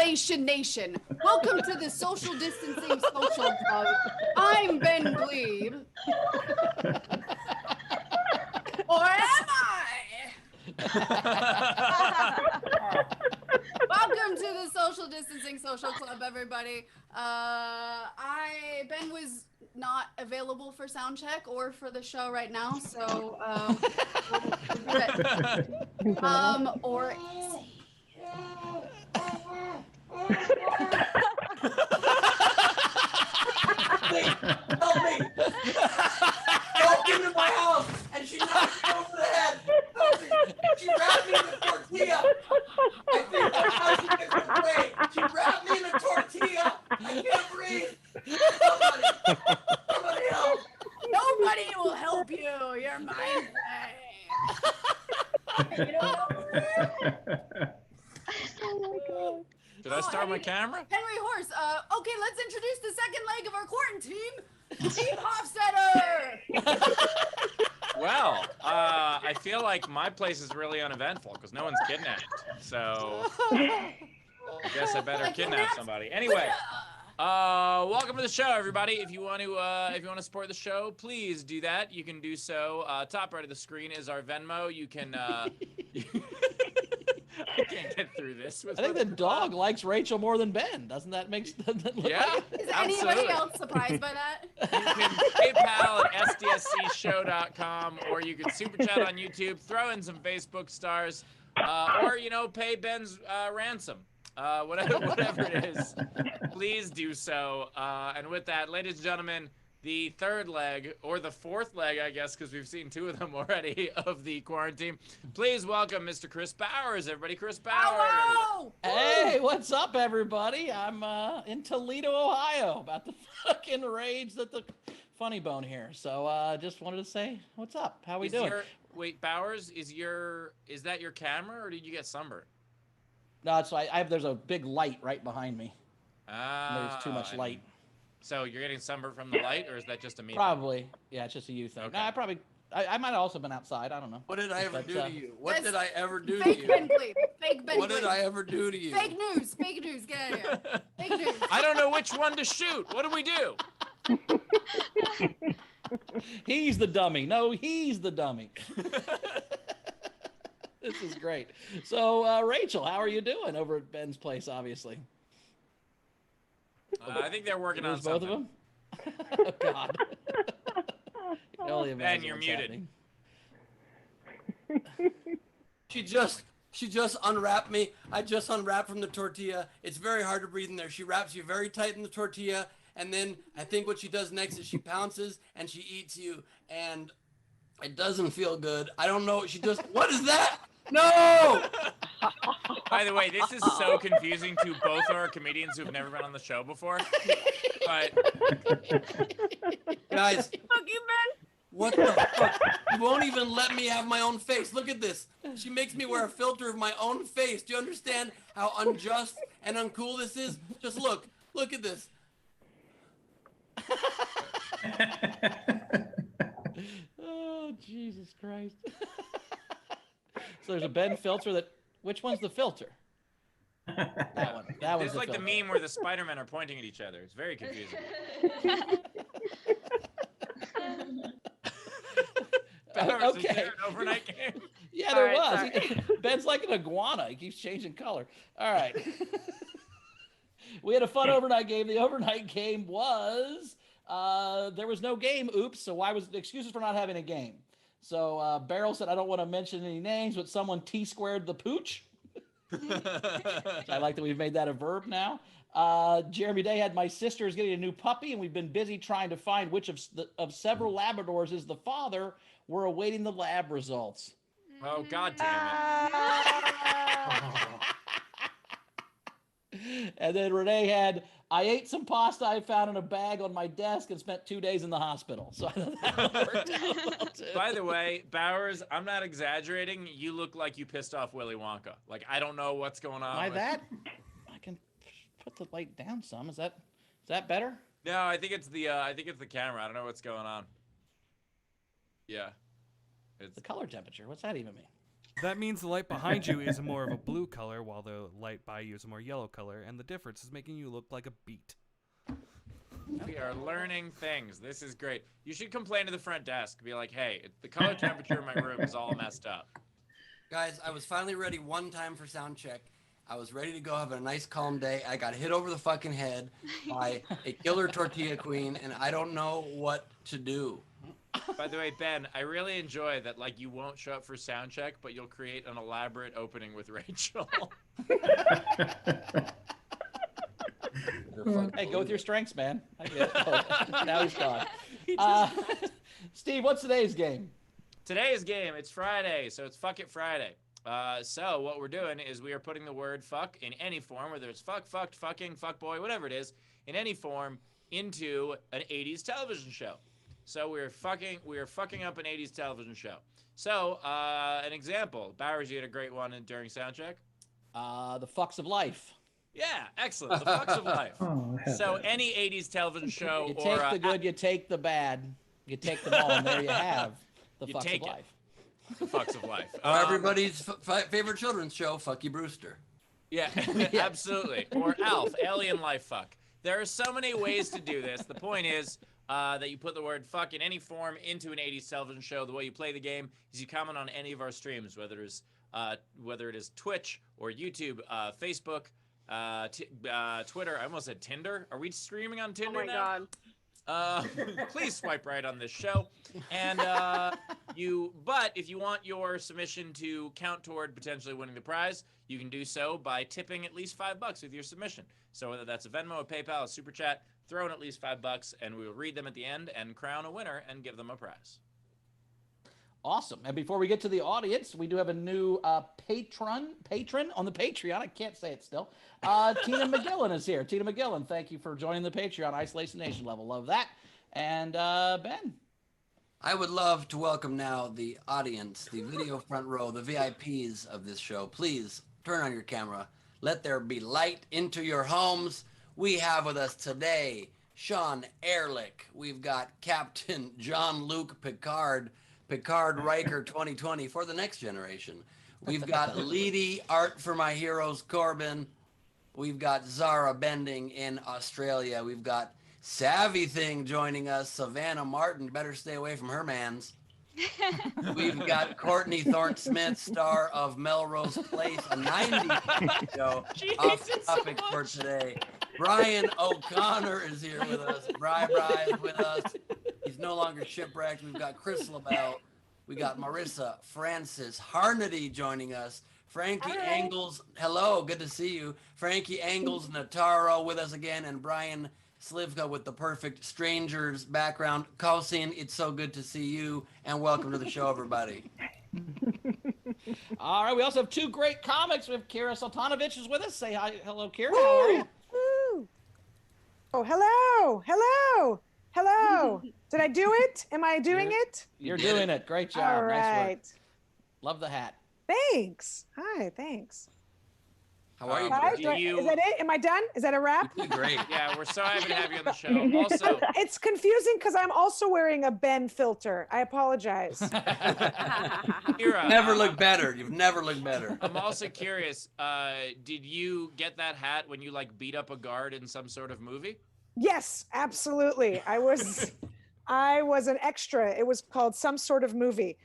Isolation Nation. Welcome to the Social Distancing Social Club. I'm Ben Glebe. Or am I? Welcome to the Social Distancing Social Club, everybody. Ben was not available for sound check or for the show right now, so we'll do it. Or is he? Help me! Don't get in my house! And she knocked me over the head! Help me! She wrapped me in a tortilla! I think that's how she gets away! She wrapped me in a tortilla! I can't breathe! Somebody help! Nobody will help you. You're mine. Oh my god. Did I start my camera? Henry Horse. Okay, let's introduce the second leg of our quarantine. Team Hofstetter. Well, I feel like my place is really uneventful because no one's kidnapped. So I guess I better kidnap somebody. Anyway, welcome to the show, everybody. If you want to support the show, please do that. You can do so. Top right of the screen is our Venmo. You can. I can't get through this. I think the dog likes Rachel more than Ben. Doesn't that make sense? Yeah. Is anybody else surprised by that? You can PayPal at sdscshow.com, or you can super chat on YouTube, throw in some Facebook stars, or pay Ben's ransom. Whatever it is, please do so. And with that, ladies and gentlemen, the third leg, or the fourth leg, I guess, because we've seen two of them already, of the quarantine. Please welcome Mr. Chris Bowers, everybody. Chris Bowers. Hello! Hey, what's up, everybody? I'm in Toledo, Ohio, about to fucking rage at the funny bone here. So just wanted to say, what's up? How we doing? Wait, Bowers, is that your camera, or did you get sunburned? No, it's there's a big light right behind me. There's too much light. So you're getting sunburned from the light, or is that just a me? Probably. Yeah, it's just a you thing. Okay. No, I might have also been outside. I don't know. What did I ever do to you? What did I ever do to Fake you? Ben Glebe. Fake Ben What did I ever do to you? Fake news. Fake news. Get out of here. Fake news. I don't know which one to shoot. What do we do? He's the dummy. No, he's the dummy. This is great. So, Rachel, how are you doing over at Ben's place, obviously? I think they're working on both something. of them? Oh, God. Ben, you're muted. She just unwrapped me. I just unwrapped from the tortilla. It's very hard to breathe in there. She wraps you very tight in the tortilla, and then I think what she does next is she pounces and she eats you, and it doesn't feel good. I don't know. What is that? No! By the way, this is so confusing to both of our comedians who've never been on the show before. But guys, Fuck you, Ben. what the fuck? You won't even let me have my own face. Look at this. She makes me wear a filter of my own face. Do you understand how unjust and uncool this is? Just look. Look at this. Oh, Jesus Christ. So there's a Ben filter which one's the filter? That one. That one's it's like filter. the meme where the Spider-Men are pointing at each other. It's very confusing. Bowers, Okay. is there an overnight game? Yeah, there All was. Ben's like an iguana. He keeps changing color. All right. We had a fun overnight game. The overnight game was there was no game. Oops. So why was excuses for not having a game? So Beryl said, I don't want to mention any names, but someone T-squared the pooch. I like that we've made that a verb now. Jeremy Day had my sister is getting a new puppy, and we've been busy trying to find which of several Labradors is the father. We're awaiting the lab results. Oh, God damn it. And then Renee had, I ate some pasta I found in a bag on my desk and spent 2 days in the hospital. So I thought that worked out well, too. By the way, Bowers, I'm not exaggerating. You look like you pissed off Willy Wonka. Like, I don't know what's going on. By that, I can put the light down some. Is that better? No, I think it's the camera. I don't know what's going on. Yeah. It's The color temperature. What's that even mean? That means the light behind you is more of a blue color, while the light by you is a more yellow color, and the difference is making you look like a beet. We are learning things. This is great. You should complain to the front desk. Be like, hey, the color temperature in my room is all messed up. Guys, I was finally ready one time for sound check. I was ready to go have a nice calm day. I got hit over the fucking head by a killer tortilla queen, and I don't know what to do. By the way, Ben, I really enjoy that. Like, you won't show up for sound check, but you'll create an elaborate opening with Rachel. Hey, go with your strengths, man. I get it. Now he's gone. Steve, what's today's game? Today's game, it's Friday, so it's Fuck It Friday. So what we're doing is we are putting the word fuck in any form, whether it's fuck, fucked, fucking, fuck boy, whatever it is, in any form, into an 80s television show. So we are fucking up an 80s television show. So an example, Bowers, you had a great one during soundcheck. The fucks of life. Yeah, excellent. The fucks of life. Oh, I have So that. any 80s television show You or take the good, you take the bad, you take them all, and there you have the You fucks take of it. life. the fucks of life. Or everybody's favorite children's show, Fucky Brewster. Yeah, absolutely. Or Alf, alien life fuck. There are so many ways to do this. The point is that you put the word fuck in any form into an 80s television show. The way you play the game is you comment on any of our streams, whether it is Twitch or YouTube, Facebook, Twitter. I almost said Tinder. Are we streaming on Tinder Oh my now? god. Please swipe right on this show. And but if you want your submission to count toward potentially winning the prize, you can do so by tipping at least $5 with your submission. So whether that's a Venmo, a PayPal, a Super Chat, throw in at least $5, and we will read them at the end and crown a winner and give them a prize. Awesome. And before we get to the audience, we do have a new patron on the Patreon. I can't say it still. Tina McGillen is here. Tina McGillen, thank you for joining the Patreon Isolation Nation level. Love that. And Ben. I would love to welcome now the audience, the video front row, the VIPs of this show. Please turn on your camera. Let there be light into your homes. We have with us today Sean Ehrlich. We've got Captain Jean-Luc Picard Riker 2020 for the next generation. We've got Leedy Art for My Heroes Corbin. We've got Zara Bending in Australia. We've got Savvy Thing joining us. Savannah Martin, better stay away from her mans. We've got Courtney Thorne-Smith, star of Melrose Place, a 90s show. Off topic for today. Brian O'Connor is here with us. Bri is with us. He's no longer shipwrecked. We've got Chris LaBelle. We got Marissa Francis Harnedy joining us. Frankie Angles, hello, good to see you. Frankie Angles Nataro with us again, and Brian Slivka with the perfect strangers background. Kausin, it's so good to see you, and welcome to the show, everybody. All right, we also have two great comics. We have Kira Soltanovich is with us. Say hi. Hello, Kira. How are you? Woo. Oh, hello. Hello. Hello. Did I do it? Am I doing it? You're doing it. Great job. All Nice right. work. Love the hat. Thanks. Hi, thanks. How are you? Guys, do you- is that it? Am I done? Is that a wrap? You did great. Yeah, we're so happy to have you on the show. Also, It's confusing because I'm also wearing a Ben filter. I apologize. Kira, Never looked better. You've never looked better. I'm also curious. Did you get that hat when you like beat up a guard in some sort of movie? Yes, absolutely. I was an extra. It was called Some Sort of Movie.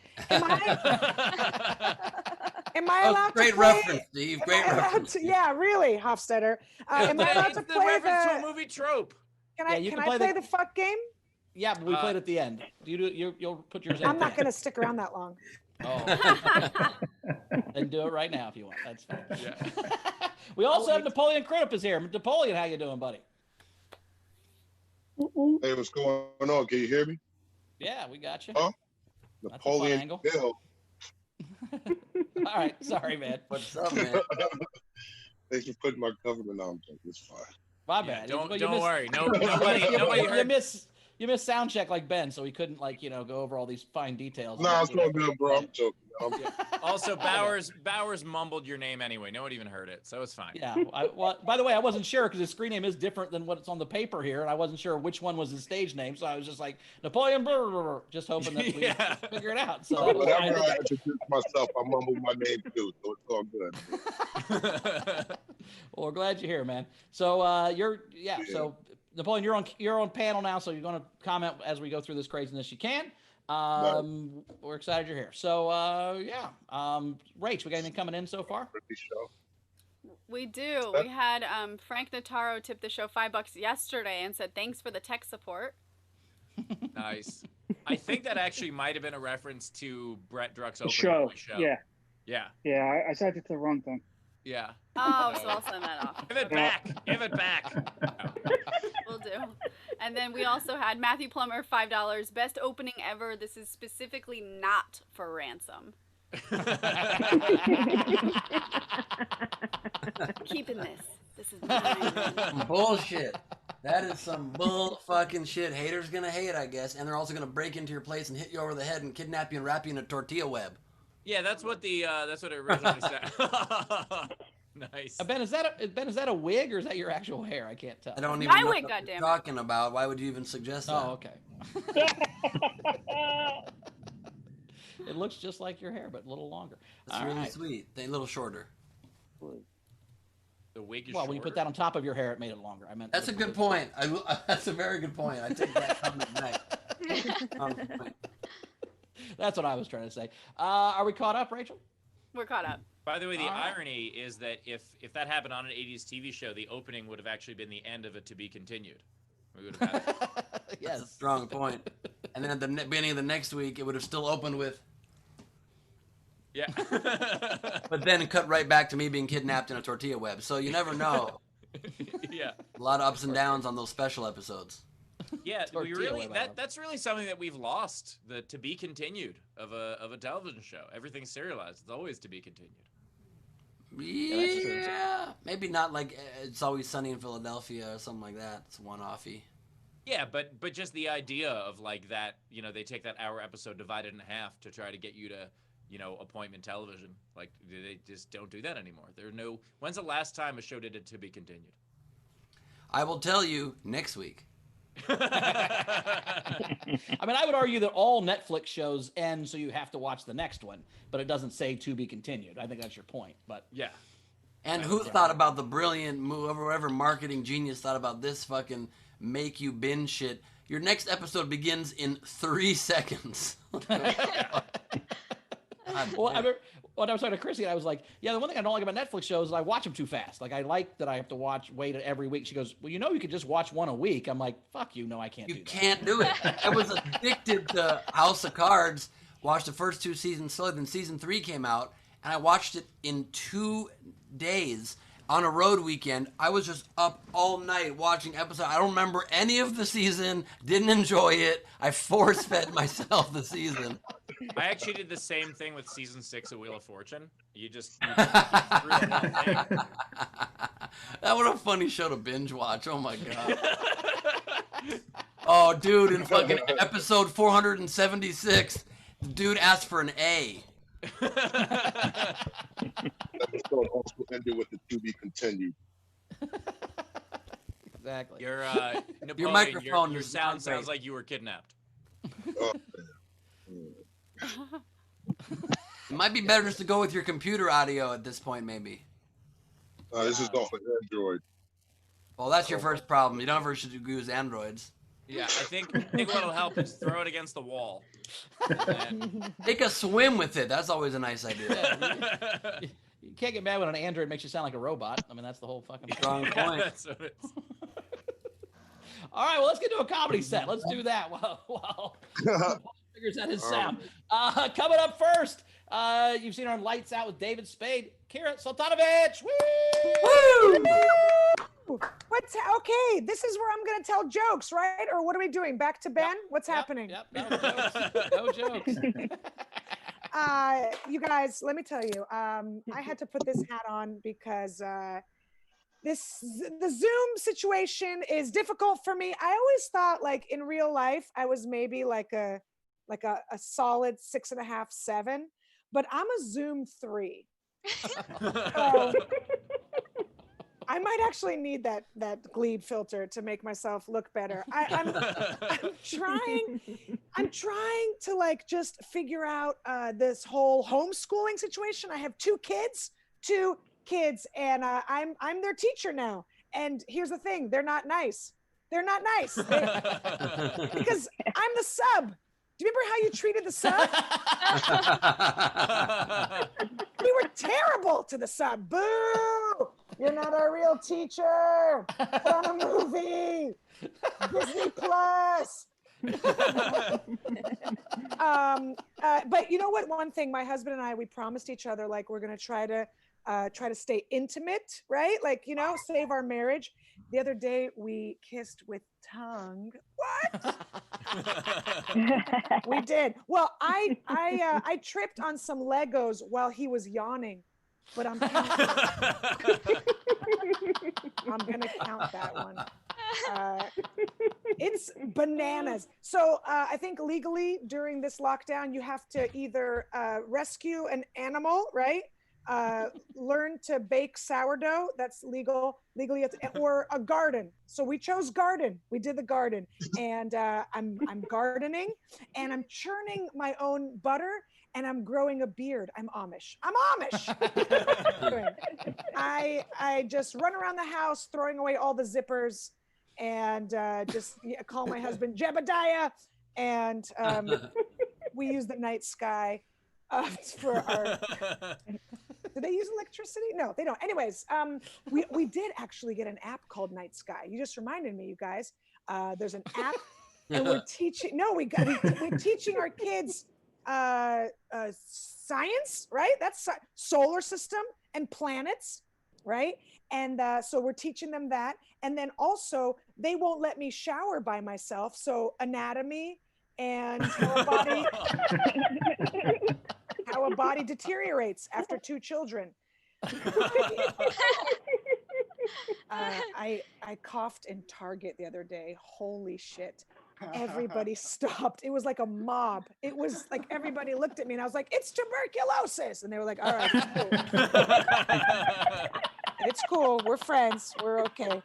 Am I Oh, allowed great to play? reference, Steve. Am Great I allowed reference. to- yeah, really, Hofstetter. Am I allowed It's to the play reference to a the? movie trope. Can Yeah, I you can can I play play the- the fuck game? Yeah, but we played at the end. You'll put yours in. I'm not gonna stick around that long. Oh. Then do it right now if you want. That's fine. Yeah. We also have Napoleon Crudup is here. Napoleon, how you doing, buddy? Hey, what's going on? Can you hear me? Yeah, we got you. Oh. That's a fun Napoleon angle. Hill. All right, sorry, man. What's up, man? Thanks for putting my government on. It's fine. My Yeah, bad. don't Well, don't missed- worry. Nobody you heard. you missed sound check like Ben, so he couldn't like go over all these fine details. Nah, it's all good, bro. I'm joking. Also, Bowers mumbled your name anyway. No one even heard it, so it's fine. Yeah. Well, by the way, I wasn't sure because his screen name is different than what's on the paper here, and I wasn't sure which one was his stage name, so I was just like Napoleon, just hoping that we figure it out. So whenever I introduce myself, I mumble my name too, so it's all good. Well, we're glad you're here, man. So so Napoleon, you're on panel now, so you're going to comment as we go through this craziness you can. We're excited you're here. So Rach, we got anything coming in so far? We do. We had Frank Notaro tip the show $5 yesterday and said thanks for the tech support. Nice. I think that actually might have been a reference to Brett Druck's opening show. Yeah. Yeah, I said it's the wrong thing. Yeah. Oh, so I'll send that off. Give it back. Give it back. Will do. And then we also had Matthew Plummer, $5. Best opening ever. This is specifically not for ransom. Keeping this. This is mine. Bullshit. That is some bull fucking shit. Haters gonna hate, I guess, and they're also gonna break into your place and hit you over the head and kidnap you and wrap you in a tortilla web. Yeah, that's what it originally said. Nice. Ben, is that a wig or is that your actual hair? I can't tell. I don't even My know wig, what goddammit. you're talking about. Why would you even suggest that? Oh, okay. It looks just like your hair, but a little longer. That's really sweet. A little shorter. The wig is well, when you put that on top of your hair, it made it longer. I meant. That's a good point. That's a very good point. I take that comment back. That's what I was trying to say. Are we caught up, Rachel? We're caught up. By the way, the irony is that if that happened on an 80s TV show, the opening would have actually been the end of it to be continued. We would have had it. Yes. That's a strong point. And then at the beginning of the next week, it would have still opened with. Yeah. But then cut right back to me being kidnapped in a tortilla web. So you never know. Yeah. A lot of ups and downs on those special episodes. Yeah, we Tortilla really web. that's really something that we've lost, the to be continued of a television show. Everything's serialized. It's always to be continued. Yeah, maybe not like It's Always Sunny in Philadelphia or something like that. It's one-offy. Yeah, but just the idea of like that, they take that hour episode, divide it in half to try to get you to, appointment television. Like they just don't do that anymore. When's the last time a show did it to be continued? I will tell you next week. I mean, I would argue that all Netflix shows end, so you have to watch the next one, but it doesn't say to be continued. I think that's your point. But yeah. And who thought about the brilliant move, whatever marketing genius thought about this fucking make you binge shit? Your next episode begins in 3 seconds. Well, I remember when I was talking to Chrissy, I was like, yeah, the one thing I don't like about Netflix shows is I watch them too fast. Like, I like that I have to wait every week. She goes, well, you could just watch one a week. I'm like, fuck you. No, I can't do that. You can't do it. I was addicted to House of Cards, watched the first 2 seasons slowly, then season 3 came out, and I watched it in 2 days on a road weekend. I was just up all night watching episodes. I don't remember any of the season, didn't enjoy it. I force-fed myself the season. I actually did the same thing with season 6 of Wheel of Fortune. You threw the whole thing. That was a funny show to binge watch. Oh my god. Oh, dude, in fucking episode 476, the dude asked for an A. Episode also ended with the to be continued. Exactly. Your Your microphone your is sound not sounds great. like you were kidnapped. Oh, It might be better just to go with your computer audio at this point, maybe. this is off of Android. Well, that's your first problem. You don't ever should use Androids. Yeah, I think what'll help is throw it against the wall. And Take a swim with it. That's always a nice idea. Yeah, you can't get mad when an Android makes you sound like a robot. I mean, that's the whole fucking Strong point. that's what it is. All right, well, let's get to a comedy set. Let's do that while Paul figures out his sound. Coming up first, you've seen her on Lights Out with David Spade. Kira Soltanovich. Woo! Okay, this is where I'm going to tell jokes, right? Or what are we doing? Back to Ben? What's happening? Yep, no jokes. You guys, let me tell you, I had to put this hat on because the Zoom situation is difficult for me. I always thought like in real life I was maybe like a solid 6.5, 7, but I'm a Zoom 3. So I might actually need that Glebe filter to make myself look better. I'm trying to like just figure out this whole homeschooling situation. I have two kids, and I'm their teacher now. And here's the thing: they're not nice. They're not nice because I'm the sub. Do you remember how you treated the sub? We were terrible to the sub. Boo! You're not our real teacher. Put on a movie. Disney Plus. But you know what? One thing, my husband and I, we promised each other, like we're gonna try to stay intimate, right? Like, you know, save our marriage. The other day we kissed with tongue. What? We did. Well, I tripped on some Legos while he was yawning, but I'm gonna count that one. It's bananas. So I think legally during this lockdown, you have to either rescue an animal, right? Learn to bake sourdough. That's legally, or a garden. So we chose garden. We did the garden, and I'm gardening, and I'm churning my own butter, and I'm growing a beard. I'm Amish. I just run around the house throwing away all the zippers, and just call my husband Jebediah, and we use the night sky for our. Do they use electricity? No, they don't. Anyways, we did actually get an app called Night Sky. You just reminded me, you guys. There's an app, and we're teaching. No, we're teaching our kids science, right? That's solar system and planets, right? And so we're teaching them that, and then also they won't let me shower by myself. So anatomy and how a body deteriorates after 2 children. I coughed in Target the other day. Holy shit. Everybody stopped. It was like a mob. It was like everybody looked at me and I was like, it's tuberculosis. And they were like, all right, cool. It's cool. We're friends. We're okay.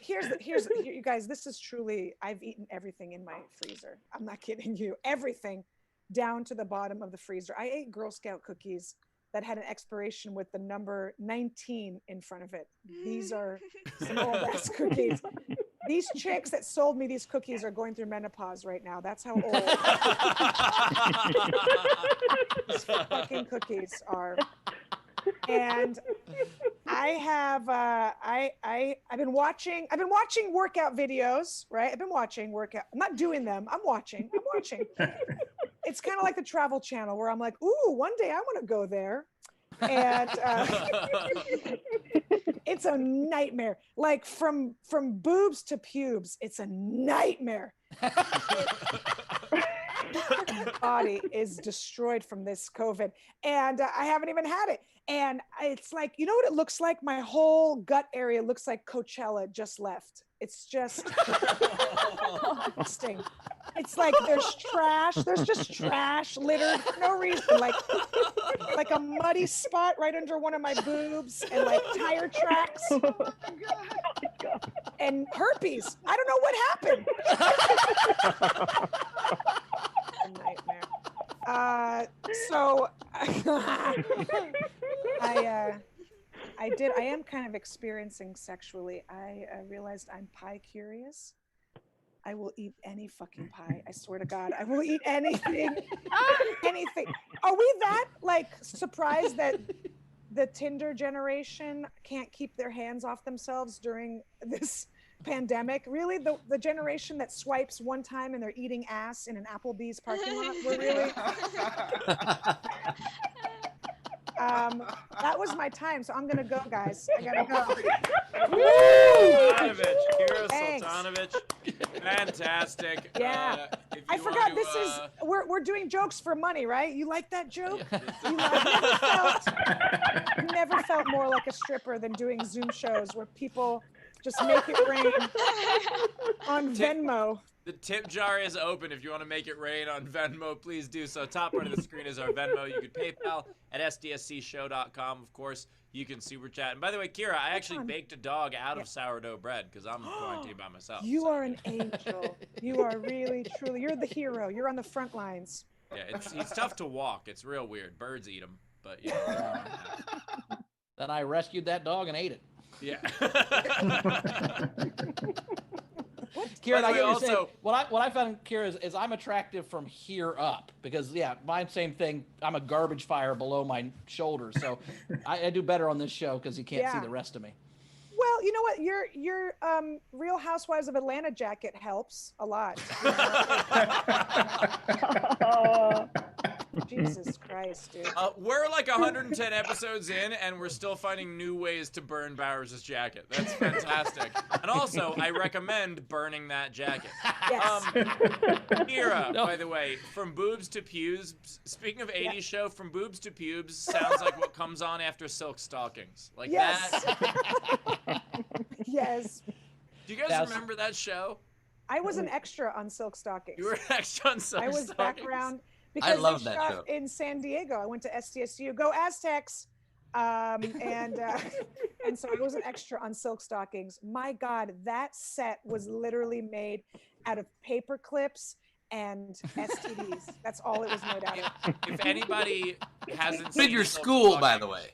Here's you guys, this is truly, I've eaten everything in my freezer. I'm not kidding you. Everything down to the bottom of the freezer. I ate Girl Scout cookies that had an expiration with the number 19 in front of it. These are some old ass cookies. These chicks that sold me these cookies are going through menopause right now. That's how old these fucking cookies are. And I have I've been watching workout videos, right? I've been watching workout. I'm not doing them. I'm watching. It's kind of like the Travel Channel where I'm like, ooh, one day I want to go there. And it's a nightmare. Like from boobs to pubes, it's a nightmare. My body is destroyed from this COVID, and I haven't even had it. And it's like, you know what it looks like? My whole gut area looks like Coachella just left. It's just disgusting. It's like there's just trash littered for no reason, like a muddy spot right under one of my boobs, and like tire tracks. Oh my God. And herpes. I don't know what happened. A nightmare. So I am kind of experiencing sexually. I realized I'm pie curious. I will eat any fucking pie. I swear to God, I will eat anything. Anything. Are we that like surprised that the Tinder generation can't keep their hands off themselves during this pandemic? Really, the generation that swipes one time and they're eating ass in an Applebee's parking lot? We're really That was my time, so I'm gonna go, guys. I gotta go. Soltanovich, Kira Thanks. Soltanovich, fantastic. Yeah. If I you forgot want this to, is we're doing jokes for money, right? You like that joke? You never felt more like a stripper than doing Zoom shows where people just make it rain on Venmo. The tip jar is open. If you want to make it rain on Venmo, please do so. Top part of the screen is our Venmo. You can PayPal at sdscshow.com. Of course, you can super chat. And by the way, Kira, I actually baked a dog out of sourdough bread because I'm quarantined by myself. You are an angel. You are really, truly. You're the hero. You're on the front lines. Yeah, he's tough to walk. It's real weird. Birds eat him, but you know. Then I rescued that dog and ate it. Yeah. Kira, I way, get what also- you're saying. What I found, Kira, is I'm attractive from here up because my same thing. I'm a garbage fire below my shoulders, so I do better on this show because you can't see the rest of me. Well, you know what? Your Real Housewives of Atlanta jacket helps a lot. Jesus Christ, dude. We're like 110 episodes in, and we're still finding new ways to burn Bowers' jacket. That's fantastic. And also, I recommend burning that jacket. Yes. Kira, by the way, from boobs to pubes. Speaking of 80s show, from boobs to pubes sounds like what comes on after Silk Stockings. Like that. Yes. Do you guys remember that show? I was an extra on Silk Stockings. You were an extra on Silk I was Stockings? background because I love they that shot show. in San Diego. I went to SDSU. Go Aztecs. And so I was an extra on Silk Stockings. My God, that set was literally made out of paper clips and STDs. That's all it was made out of. If anybody hasn't So did seen your Silk school, by Stockings- the way.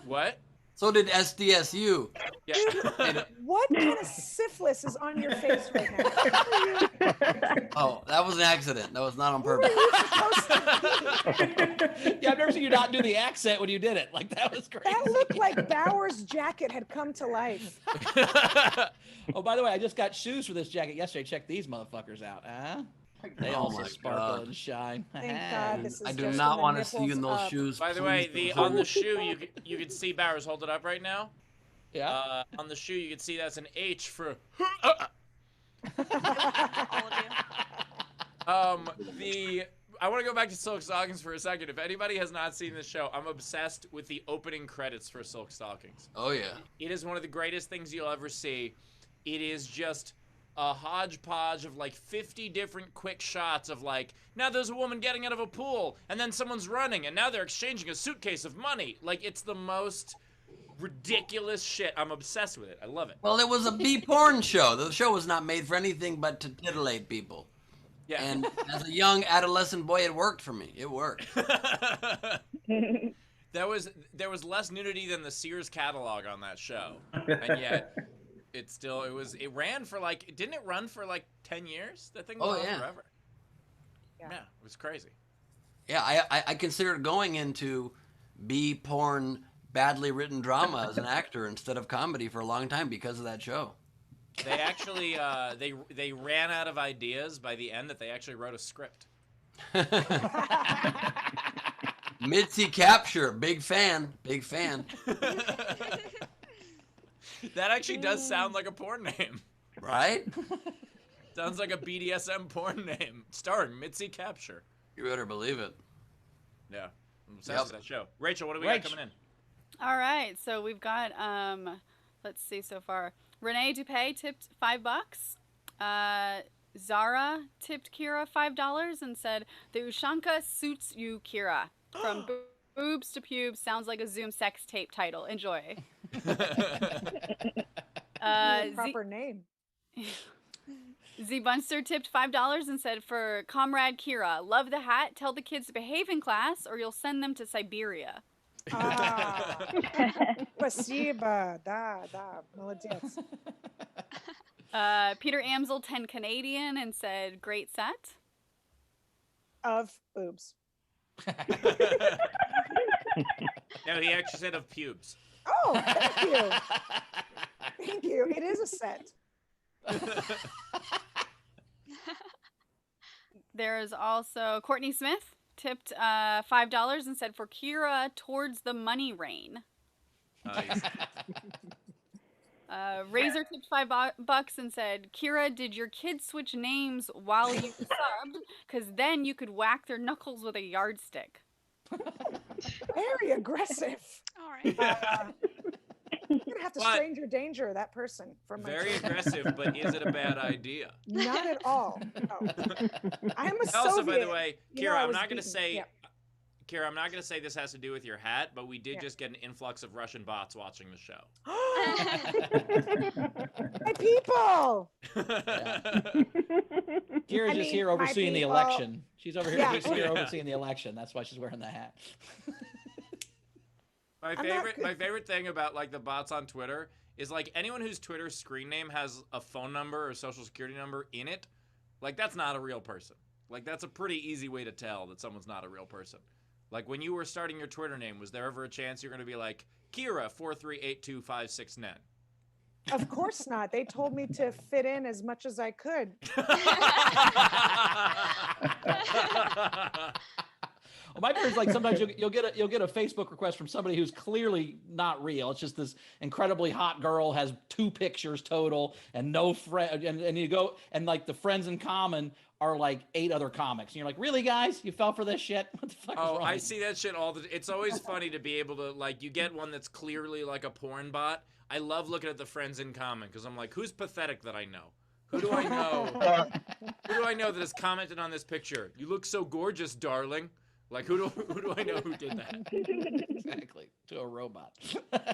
What? So did SDSU. Yeah. What kind of syphilis is on your face right now? Oh, that was an accident. That was not on Who are purpose. you supposed to be? Yeah, I've never seen you not do the accent when you did it. Like that was crazy. That looked like Bauer's jacket had come to life. Oh, by the way, I just got shoes for this jacket yesterday. Check these motherfuckers out. Huh? They Oh also my sparkle God. and shine. Thank God this is I do just not in the want to see you in nipples those up. shoes. By the please way, don't. on the shoe, you can see Bowers hold it up right now. Yeah. On the shoe, you can see that's an H for. All of you. I want to go back to Silk Stockings for a second. If anybody has not seen this show, I'm obsessed with the opening credits for Silk Stockings. Oh yeah. It is one of the greatest things you'll ever see. It is just a hodgepodge of like 50 different quick shots of like, now there's a woman getting out of a pool, and then someone's running, and now they're exchanging a suitcase of money. Like, it's the most ridiculous shit. I'm obsessed with it. I love it. Well, it was a B porn show. The show was not made for anything but to titillate people. Yeah. And as a young adolescent boy, it worked for me. It worked. There was less nudity than the Sears catalog on that show, and yet it ran for like, didn't it run for like 10 years? That thing was on forever. Yeah, it was crazy. Yeah, I considered going into B porn, badly written drama as an actor instead of comedy for a long time because of that show. They actually they ran out of ideas by the end that they actually wrote a script. Mitzi Capture, big fan. That actually does sound like a porn name. Right? Sounds like a BDSM porn name. Starring Mitzi Capture. You better believe it. Yeah. I'm obsessed with that show. Rachel, what do we got coming in? All right, so we've got let's see so far. Renee Dupay tipped $5. Zara tipped Kira $5 and said, "The Ushanka suits you, Kira. From boobs to pubes sounds like a Zoom sex tape title. Enjoy." Proper name. Z Bunster tipped $5 and said, "For Comrade Kira, love the hat. Tell the kids to behave in class or you'll send them to Siberia." Спасибо. Да, молодец. Peter Amsel 10 Canadian and said, "Great set." Of boobs. No, he actually said of pubes. Oh, thank you. Thank you. It is a set. There is also Courtney Smith tipped $5 and said, for Kira, towards the money rain. Nice. Razor tipped $5 and said, Kira, did your kids switch names while you subbed? Because then you could whack their knuckles with a yardstick. Very aggressive. All right. You're gonna have to But- stranger danger that person from my Very aggressive, but is it a bad idea? Not at all. No. I'm a Also, Soviet. by the way, You know, Kira, I I'm was not going to beaten. say, Yeah. Kira, I'm not going to say this has to do with your hat, but we did Yeah. just get an influx of Russian bots watching the show. My people. Kira's I just mean, here my overseeing the people. election. She's over here, Yeah. she's here Yeah. overseeing the election. That's why she's wearing the hat. My I'm not favorite, good. my favorite thing about like the bots on Twitter is like anyone whose Twitter screen name has a phone number or social security number in it, like that's not a real person. Like that's a pretty easy way to tell that someone's not a real person. Like when you were starting your Twitter name, was there ever a chance you're going to be like Kira 4382569? Of course not. They told me to fit in as much as I could. Well, my fear is like sometimes you'll get a Facebook request from somebody who's clearly not real. It's just this incredibly hot girl has 2 pictures total and no friend, and you go and like the friends in common are like 8 other comics, and you're like, really, guys, you fell for this shit? What the fuck is Oh, wrong? I see that shit all the. It's always funny to be able to like you get one that's clearly like a porn bot. I love looking at the friends in common because I'm like, who's pathetic that I know? Who do I know? Who do I know that has commented on this picture? You look so gorgeous, darling. Like who do I know who did that? Exactly, to a robot.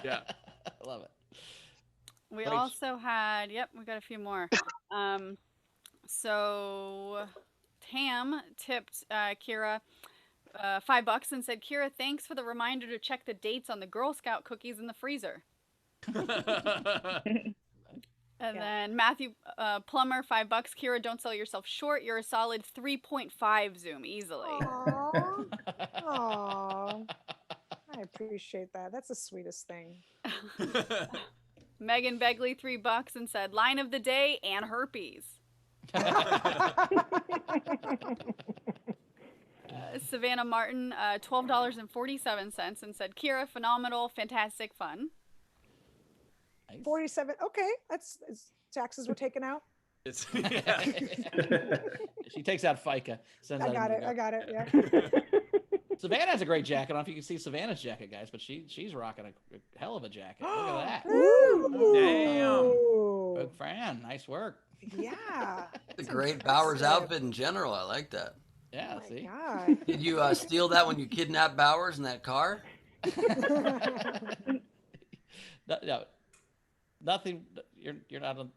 Yeah. I love it. We Thanks. also had, we got a few more. So Tam tipped Kira $5 and said, Kira, thanks for the reminder to check the dates on the Girl Scout cookies in the freezer. And Yeah. then Matthew Plummer, $5. Kira, don't sell yourself short. You're a solid 3.5 Zoom easily. Aww. Aww. I appreciate that. That's the sweetest thing. Megan Begley, $3 and said, line of the day and herpes. Savannah Martin, $12.47 and said, Kira, phenomenal, fantastic, fun. Nice. 47. Okay, taxes were taken out. It's, yeah. She takes out FICA. Sends I out got a it. new I got it. Yeah. Savannah has a great jacket. I don't know if you can see Savannah's jacket, guys, but she's rocking a hell of a jacket. Look at that. Ooh. Damn. Good Fran, nice work. Yeah. The great Bowers outfit in general. I like that. Yeah, Oh my see. God. Did you steal that when you kidnapped Bowers in that car? No, nothing. You're not on.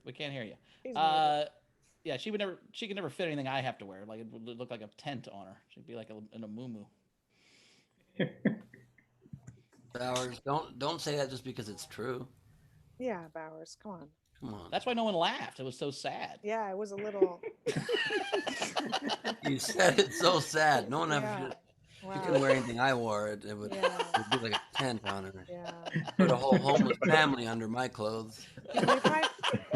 We can't hear you. He's muted. Yeah, she could never fit anything I have to wear. Like it would look like a tent on her. She'd be like in a muumuu. Bowers, don't say that just because it's true. Yeah, Bowers, come on. Come on. That's why no one laughed. It was so sad. Yeah, it was a little. You said it's so sad. No one ever. Yeah. If you Wow. could wear anything I wore, it would Yeah. be like a tent on her. Yeah. Put a whole homeless family under my clothes. Can you find-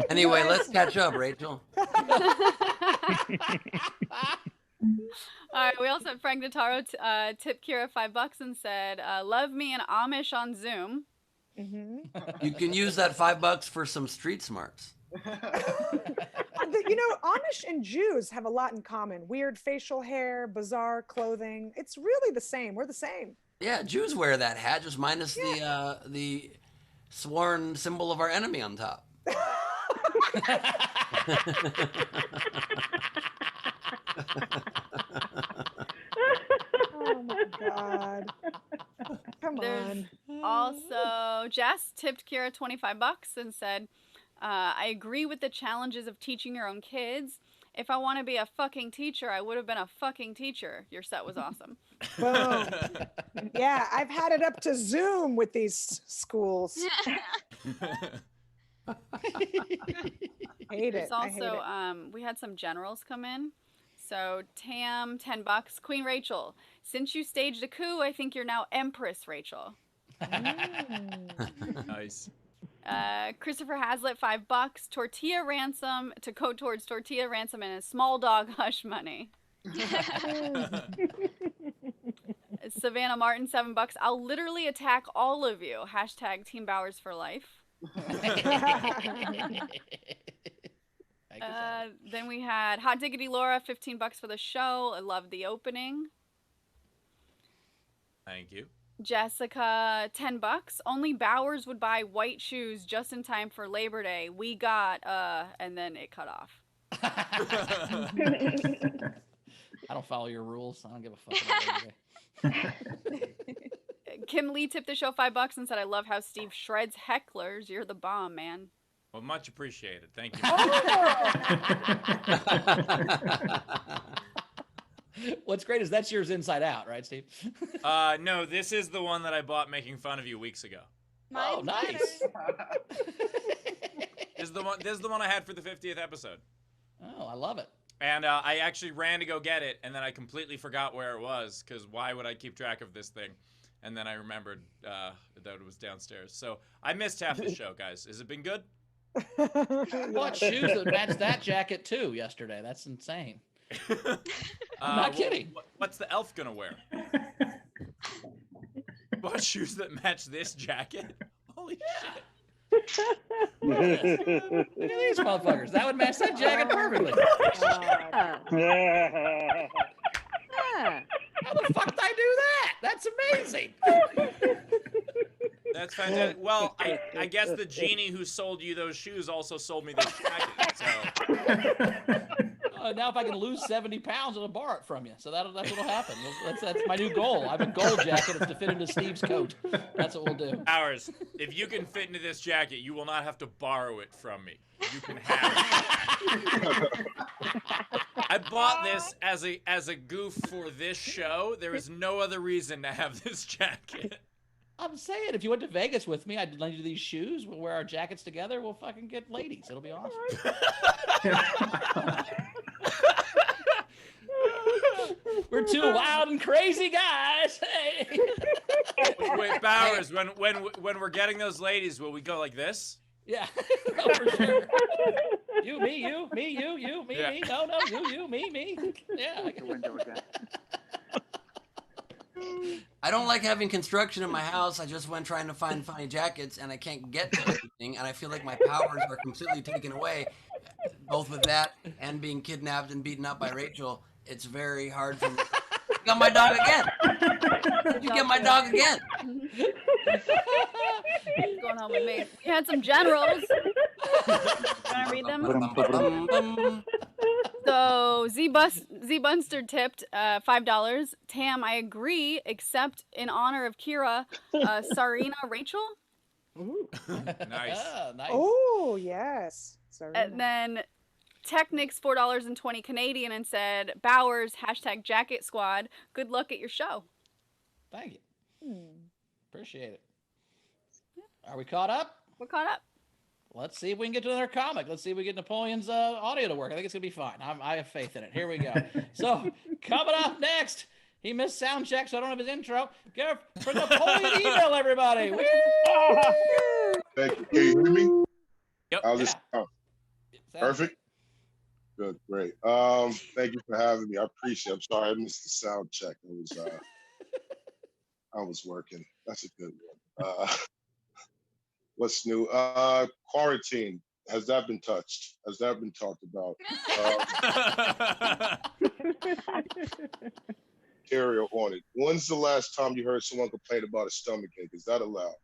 Anyway, let's catch up, Rachel. All right, we also had Frank Notaro tipped Kira $5 and said, love me an Amish on Zoom. Mhm. You can use that $5 for some street smarts. You know, Amish and Jews have a lot in common. Weird facial hair, bizarre clothing. It's really the same. We're the same. Yeah, Jews wear that hat, just minus the sworn symbol of our enemy on top. Oh my God. Come There's on. Also, Jess tipped Kira $25 and said, I agree with the challenges of teaching your own kids. If I want to be a fucking teacher, I would have been a fucking teacher. Your set was awesome. Boom. Yeah, I've had it up to Zoom with these schools. Hate it. There's I hate also, it. we had some generals come in. So Tam, $10. Queen Rachel, since you staged a coup, I think you're now Empress Rachel. Nice. Christopher Hazlitt, $5. Tortilla ransom to go towards tortilla ransom and a small dog hush money. Savannah Martin, $7. I'll literally attack all of you. Hashtag Team Bowers for life. Then we had Hot Diggity Laura, $15 for the show. I love the opening. Thank you. Jessica, $10. Only Bowers would buy white shoes just in time for Labor Day. We got, and then it cut off. I don't follow your rules. I don't give a fuck about Labor Day. Kim Lee tipped the show $5 and said, I love how Steve shreds hecklers. You're the bomb, man. Well, much appreciated. Thank you. What's great is that's yours inside out, right, Steve? No, this is the one that I bought making fun of you weeks ago. Oh, nice. This is the one I had for the 50th episode. Oh, I love it. And I actually ran to go get it, and then I completely forgot where it was, because why would I keep track of this thing? And then I remembered that it was downstairs. So I missed half the show, guys. Has it been good? I bought shoes that matched that jacket, too, yesterday. That's insane. I'm not kidding. What's the elf going to wear? Bought shoes that match this jacket? Holy shit. Look at these motherfuckers. That would match that jacket perfectly. How the fuck did I do that? That's amazing. That's fantastic. Well, I guess the genie who sold you those shoes also sold me this jacket. So. Now if I can lose 70 pounds, I'll borrow it from you. So that's what'll happen. That's my new goal. I have a gold jacket that's to fit into Steve's coat. That's what we'll do. Ours. If you can fit into this jacket, you will not have to borrow it from me. You can have it. I bought this as a goof for this show. There is no other reason to have this jacket. I'm saying, if you went to Vegas with me, I'd lend you these shoes. We'll wear our jackets together. We'll fucking get ladies. It'll be awesome. We're two wild and crazy guys. Hey. Wait, Bowers, when we're getting those ladies, will we go like this? Yeah, no, for sure. You, me, you, me, you, me, Yeah. me. No, you, me. Yeah. The window again. I don't like having construction in my house. I just went trying to find funny jackets, and I can't get to anything, and I feel like my powers are completely taken away, both with that and being kidnapped and beaten up by Rachel. It's very hard for me. You got my dog again. You get my dog again. What's going on with me? We had some generals. Can I read them? So Z Bunster tipped $5. Tam, I agree, except in honor of Kira, Sarina Rachel. Nice. Nice. Oh, yes. Sorry. And then Technics $4.20 Canadian and said, Bowers, hashtag Jacket Squad. Good luck at your show. Thank you. Appreciate it. Are we caught up? We're caught up. Let's see if we can get to another comic. Let's see if we get Napoleon's audio to work. I think it's going to be fine. I have faith in it. Here we go. So, coming up next, he missed sound check, so I don't have his intro. Go for Napoleon Emill, everybody. Woo! Thank you. Can you hear me? Yep. How's this sound? Perfect. Good, great. Thank you for having me. I appreciate it. I'm sorry I missed the sound check. I was working. That's a good one. What's new? Quarantine. Has that been touched? Has that been talked about? Carry on it. When's the last time you heard someone complain about a stomach ache? Is that allowed?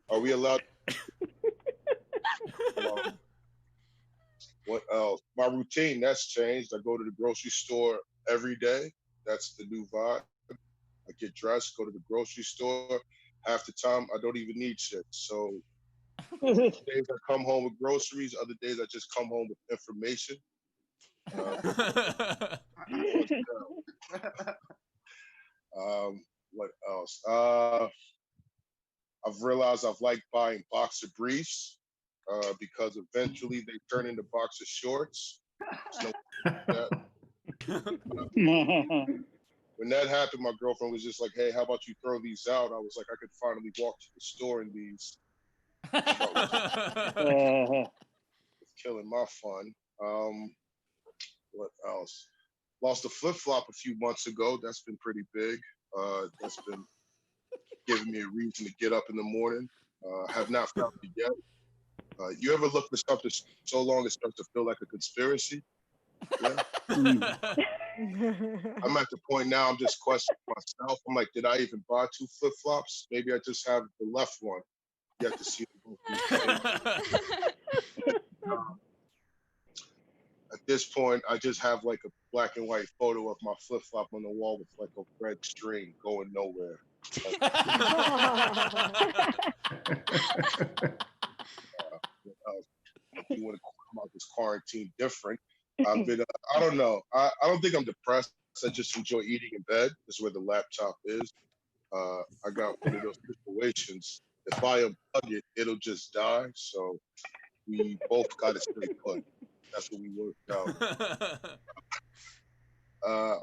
Are we allowed? What else? My routine, that's changed. I go to the grocery store every day. That's the new vibe. I get dressed, go to the grocery store. Half the time, I don't even need shit. So days I come home with groceries. Other days, I just come home with information. What else? I've realized I've liked buying boxer briefs because eventually they turn into boxer shorts. So, when that happened, my girlfriend was just like, hey, how about you throw these out? I was like, I could finally walk to the store in these. It's killing my fun. What else? Lost a flip flop a few months ago. That's been pretty big. That's been giving me a reason to get up in the morning. Have not found it yet. You ever look for something so long it starts to feel like a conspiracy? Yeah. I'm at the point now I'm just questioning myself. I'm like, did I even buy 2 flip flops? Maybe I just have the left one. You have to see it. At this point, I just have like a black and white photo of my flip flop on the wall with like a red string going nowhere. If you want to come out this quarantine different, I've been, I don't know. I don't think I'm depressed. I just enjoy eating in bed. That's where the laptop is. I got one of those situations. If I unplug it, it'll just die. So we both got to stay put. That's what we worked out.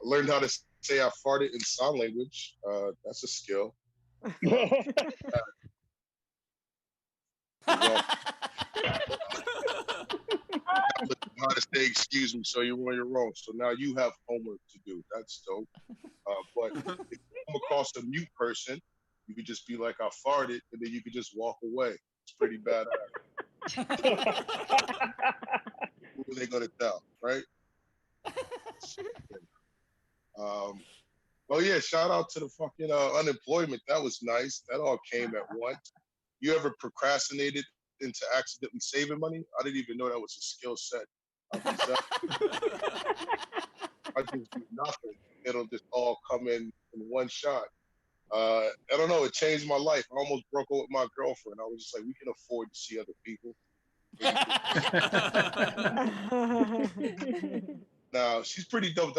Learned how to say I farted in sign language. That's a skill. How to say excuse me, so you're on your own. So now you have homework to do. That's dope. But if you come across a mute person, you could just be like, I farted, and then you could just walk away. It's pretty badass. Who are they gonna tell, right? Well, yeah, shout out to the fucking unemployment. That was nice. That all came at once. You ever procrastinated into accidentally saving money? I didn't even know that was a skill set. I just do nothing. It'll just all come in one shot. I don't know. It changed my life. I almost broke up with my girlfriend. I was just like, we can afford to see other people. Now, she's pretty dope.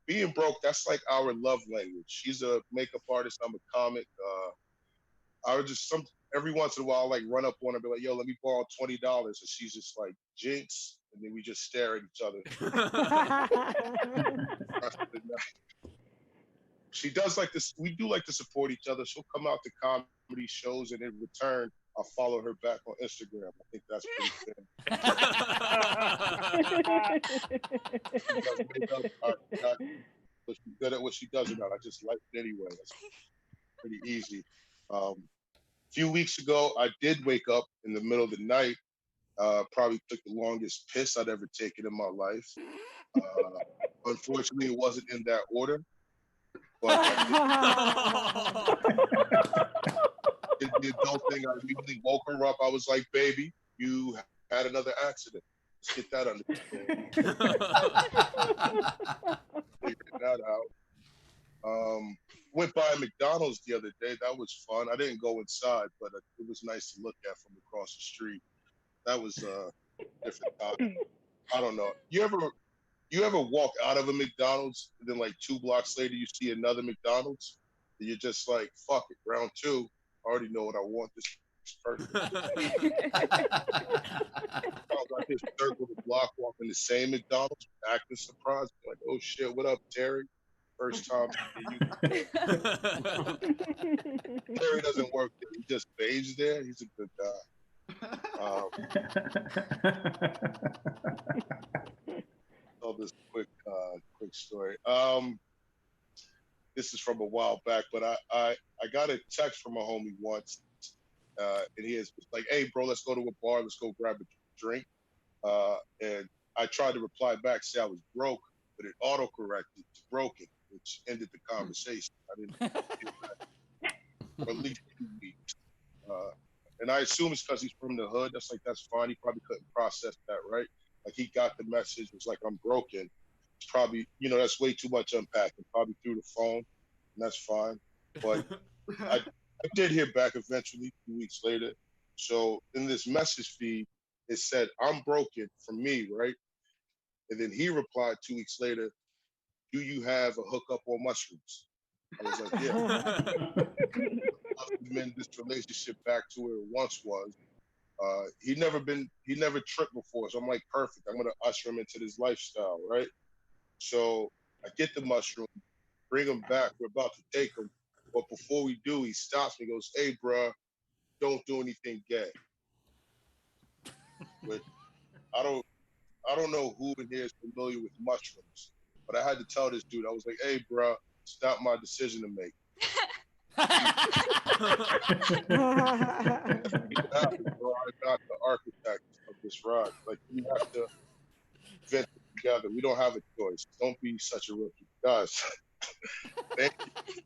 Being broke, that's like our love language. She's a makeup artist. I'm a comic. I would just every once in a while, like run up on her, and be like, "Yo, let me borrow $20," and she's just like, "Jinx," and then we just stare at each other. She does like this. We do like to support each other. She'll come out to comedy shows, and in return, I'll follow her back on Instagram. I think that's pretty fair. But she's good at what she does or not. I just like it anyway. That's pretty easy. A few weeks ago, I did wake up in the middle of the night. Probably took the longest piss I'd ever taken in my life. Unfortunately, it wasn't in that order. But did the adult thing. I immediately woke her up. I was like, "Baby, you had another accident. Let's get that under control." Figured that out. Went by McDonald's the other day. That was fun. I didn't go inside, but it was nice to look at from across the street. That was different time. I don't know. You ever walk out of a McDonald's and then like 2 blocks later you see another McDonald's? And you're just like, fuck it, round 2. I already know what I want. This is perfect. I just circle the block, walking the same McDonald's, acting surprised, like, oh shit, what up, Terry? First time seeing you. Terry doesn't work there. He just bathes there. He's a good guy. Tell this quick story. This is from a while back, but I got a text from a homie once, and he is like, "Hey, bro, let's go to a bar. Let's go grab a drink." And I tried to reply back, say I was broke, but it autocorrected to broken, which ended the conversation. I didn't get that for at least 2 weeks. And I assume it's because he's from the hood. That's fine. He probably couldn't process that, right? Like he got the message. It's like, I'm broken. It's probably, that's way too much unpacking. Probably through the phone, and that's fine. But I did hear back eventually, 2 weeks later. So in this message feed, it said, I'm broken from me, right? And then he replied 2 weeks later, do you have a hookup on mushrooms? I was like, yeah. Mend this relationship back to where it once was. He never tripped before, so I'm like, perfect. I'm gonna usher him into this lifestyle, right? So I get the mushroom, bring him back. We're about to take him, but before we do, he stops me. Goes, "Hey, bro, don't do anything gay." But I don't know who in here is familiar with mushrooms. But I had to tell this dude, I was like, hey, bro, it's not my decision to make. Bro, I'm not the architect of this ride. Like, we have to vet it together. We don't have a choice. Don't be such a rookie. Guys, thank you.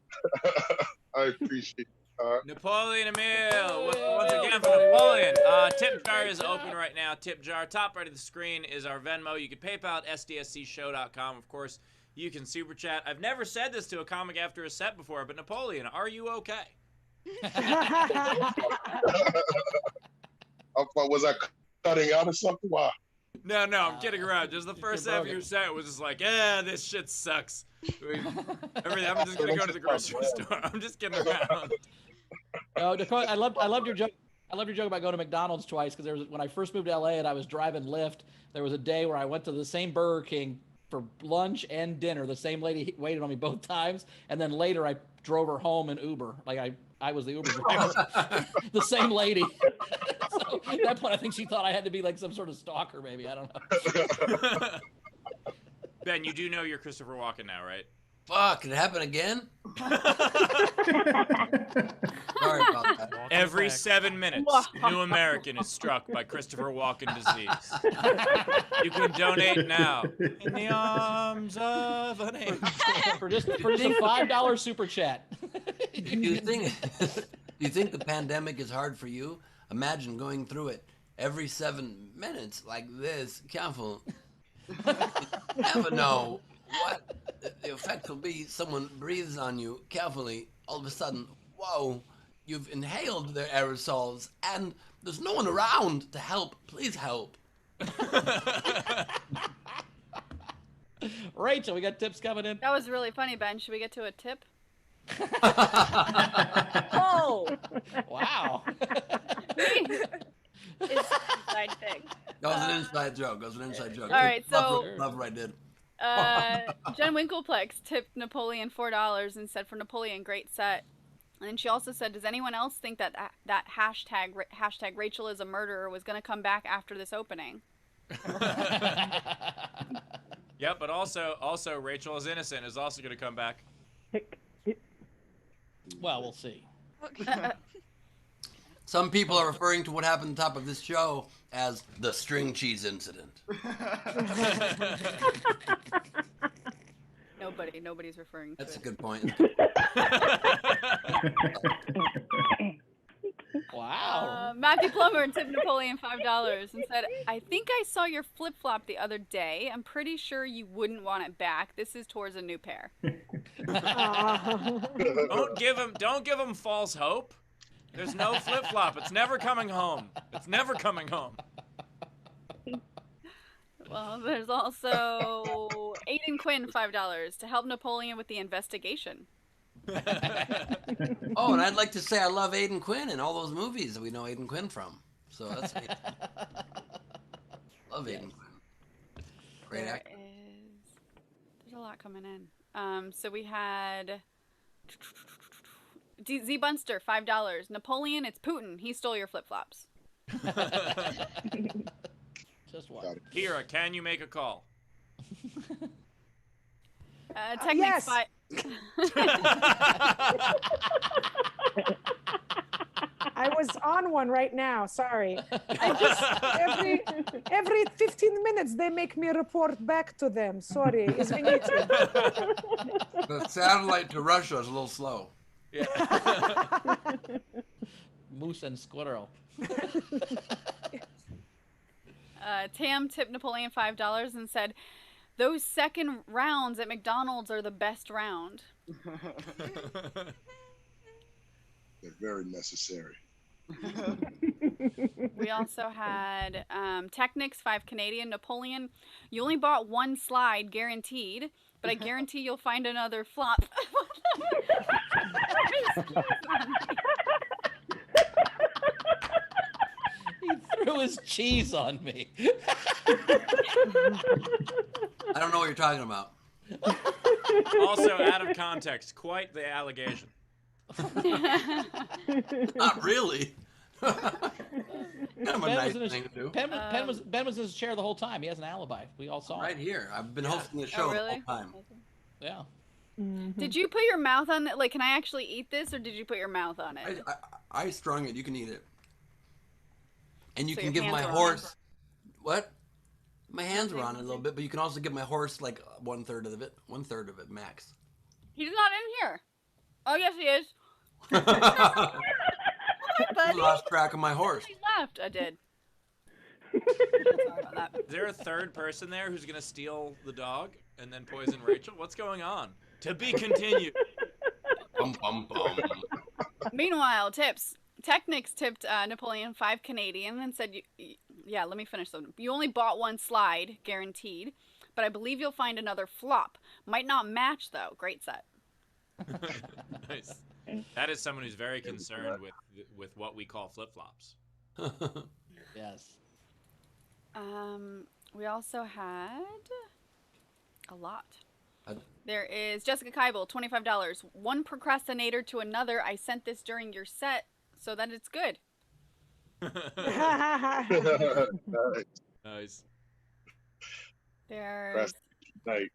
I appreciate it. Napoleon Emill, once again for Napoleon. Tip jar is open right now. Tip jar, top right of the screen is our Venmo. You can PayPal at sdscshow.com. Of course, you can super chat. I've never said this to a comic after a set before, but Napoleon, are you okay? Was I cutting out or something? Why? No, I'm kidding around. Just the first half of your set was just like, this shit sucks. I'm just gonna go to the grocery store. I'm just kidding around. No, Dakota, I loved your joke. I loved your joke about going to McDonald's twice because when I first moved to LA and I was driving Lyft, there was a day where I went to the same Burger King for lunch and dinner. The same lady waited on me both times, and then later I drove her home in Uber. Like I was the Uber driver. The same lady. So at that point, I think she thought I had to be like some sort of stalker, maybe. I don't know. Ben, you do know you're Christopher Walken now, right? Fuck, it happened again? Sorry about that. Every 7 minutes, a new American is struck by Christopher Walken disease. You can donate now. In the arms of an angel. For just a $5 super chat. Do you think the pandemic is hard for you? Imagine going through it every 7 minutes like this. Careful. You never know what the effect will be. Someone breathes on you carefully. All of a sudden, whoa, you've inhaled their aerosols and there's no one around to help. Please help. Rachel, we got tips coming in. That was really funny, Ben. Should we get to a tip? Oh, Wow. It's an inside thing. That was an inside joke. All right, so love what I did. Jen Winkleplex tipped Napoleon $4 and said, "For Napoleon, great set." And then she also said, "Does anyone else think that hashtag Rachel is a murderer was going to come back after this opening?" Yep, but also Rachel is innocent is also going to come back. Well, we'll see. Some people are referring to what happened at the top of this show as the string cheese incident. Nobody's referring to That's a it. good point. Wow. Matthew Plummer tipped Napoleon $5 and said, "I think I saw your flip-flop the other day. I'm pretty sure you wouldn't want it back. This is towards a new pair." Don't give him false hope. There's no flip-flop. It's never coming home. It's never coming home. Well, there's also Aiden Quinn $5 to help Napoleon with the investigation. Oh, and I'd like to say I love Aiden Quinn and all those movies that we know Aiden Quinn from. So that's Aiden. Love Aiden Quinn. Great actor. There's a lot coming in. So we had Z Bunster $5. Napoleon, it's Putin. He stole your flip-flops. Just one. Kira, can you make a call? Technics yes. I was on one right now. Sorry. I just every 15 minutes they make me report back to them. Sorry, извините. The satellite to Russia is a little slow. Yeah. Moose and squirrel. Tam tipped Napoleon $5 and said, "Those second rounds at McDonald's are the best round." They're very necessary. We also had Technics 5 Canadian. Napoleon, you only bought one slide guaranteed, but I guarantee you'll find another flop. He threw his cheese on me. I don't know what you're talking about. Also, out of context, quite the allegation. Not really. What kind of of a Ben nice was in his thing to do. Ben was in his chair the whole time. He has an alibi. We all saw Right him. here. I've been Yeah. hosting the show the really? whole time. Yeah. Did you put your mouth on it? Like, can I actually eat this, or did you put your mouth on it? I strung it. You can eat it. And you So can your give hands my are on horse. What? My hands are Nothing, on it a little nothing. bit, but you can also give my horse like 1/3 of it. 1/3 of it max. He's not in here. Oh, yes, he is. I Buddy. lost track of my horse. He left. I did. Sorry about that. Is there a third person there who's gonna steal the dog and then poison Rachel? What's going on? To be continued. Bum, bum, bum. Meanwhile, tips. Technics tipped Napoleon 5 Canadian and said, yeah, let me finish them. You only bought one slide, guaranteed, but I believe you'll find another flop. Might not match, though. Great set. Nice. That is someone who's very concerned with what we call flip-flops. Yes. We also had a lot. There is Jessica Keibel, $25. One procrastinator to another. I sent this during your set so that it's good. Nice. There's Night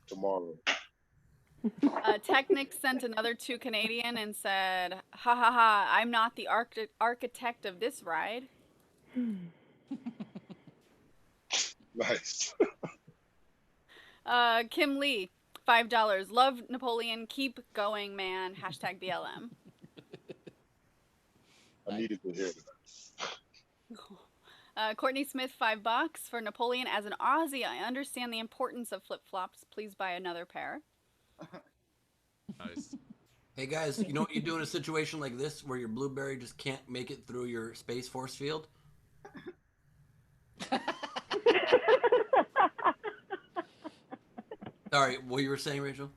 tomorrow. Technic sent another 2 Canadian and said, ha ha ha, I'm not the architect of this ride. Nice. Kim Lee, $5. Love Napoleon. Keep going, man. Hashtag BLM. I needed to hear that. Courtney Smith, $5 for Napoleon. As an Aussie, I understand the importance of flip-flops. Please buy another pair. Nice. Hey guys, you know what you do in a situation like this where your blueberry just can't make it through your Space Force field? Sorry, what you were saying, Rachel?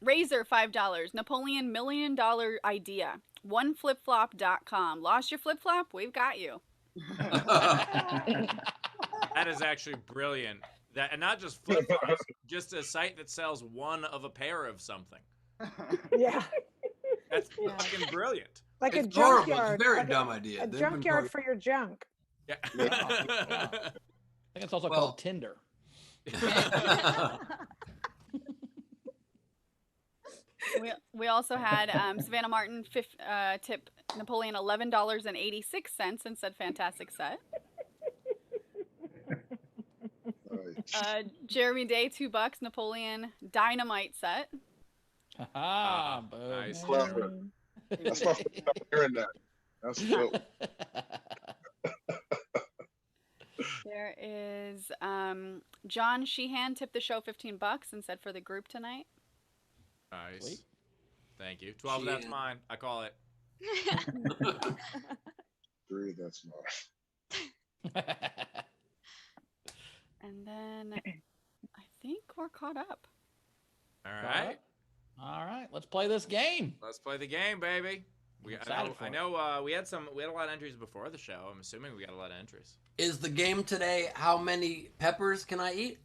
Razor, $5. Napoleon $1 million idea. Oneflipflop.com. Lost your flip-flop? We've got you. That is actually brilliant. That, and not just flip-flops, just a site that sells one of a pair of something. Yeah. That's fucking brilliant. Like It's a horrible. junkyard. It's a very like dumb idea. A They've been junkyard part- for your junk. Yeah. I think it's also Well- called Tinder. We also had Savannah Martin tip Napoleon $11.86 and said fantastic set. Nice. Jeremy Day, $2. Napoleon Dynamite set. Ah, boom. Nice. Clever. That's my first time hearing that. That's dope. There is John Sheehan tipped the show $15 and said for the group tonight. Nice. Sweet. Thank you. 12, that's Shit. mine. I call it. 3, that's mine. And then I think we're caught up. All right. All right, let's play this game. Let's play the game, baby. Excited for I it. know we had a lot of entries before the show. I'm assuming we got a lot of entries. Is the game today how many peppers can I eat?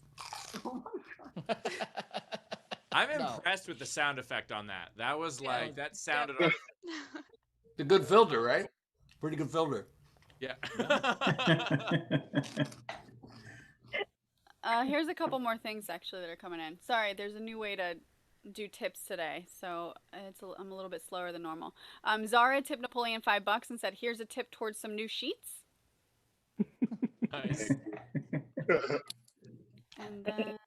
I'm No. impressed with the sound effect on that. That was like that sounded It's a good filter, right? Pretty good filter. yeah. Here's a couple more things actually that are coming in. Sorry, there's a new way to do tips today, so I'm a little bit slower than normal. Zara tipped Napoleon $5 and said, "Here's a tip towards some new sheets." Nice. And then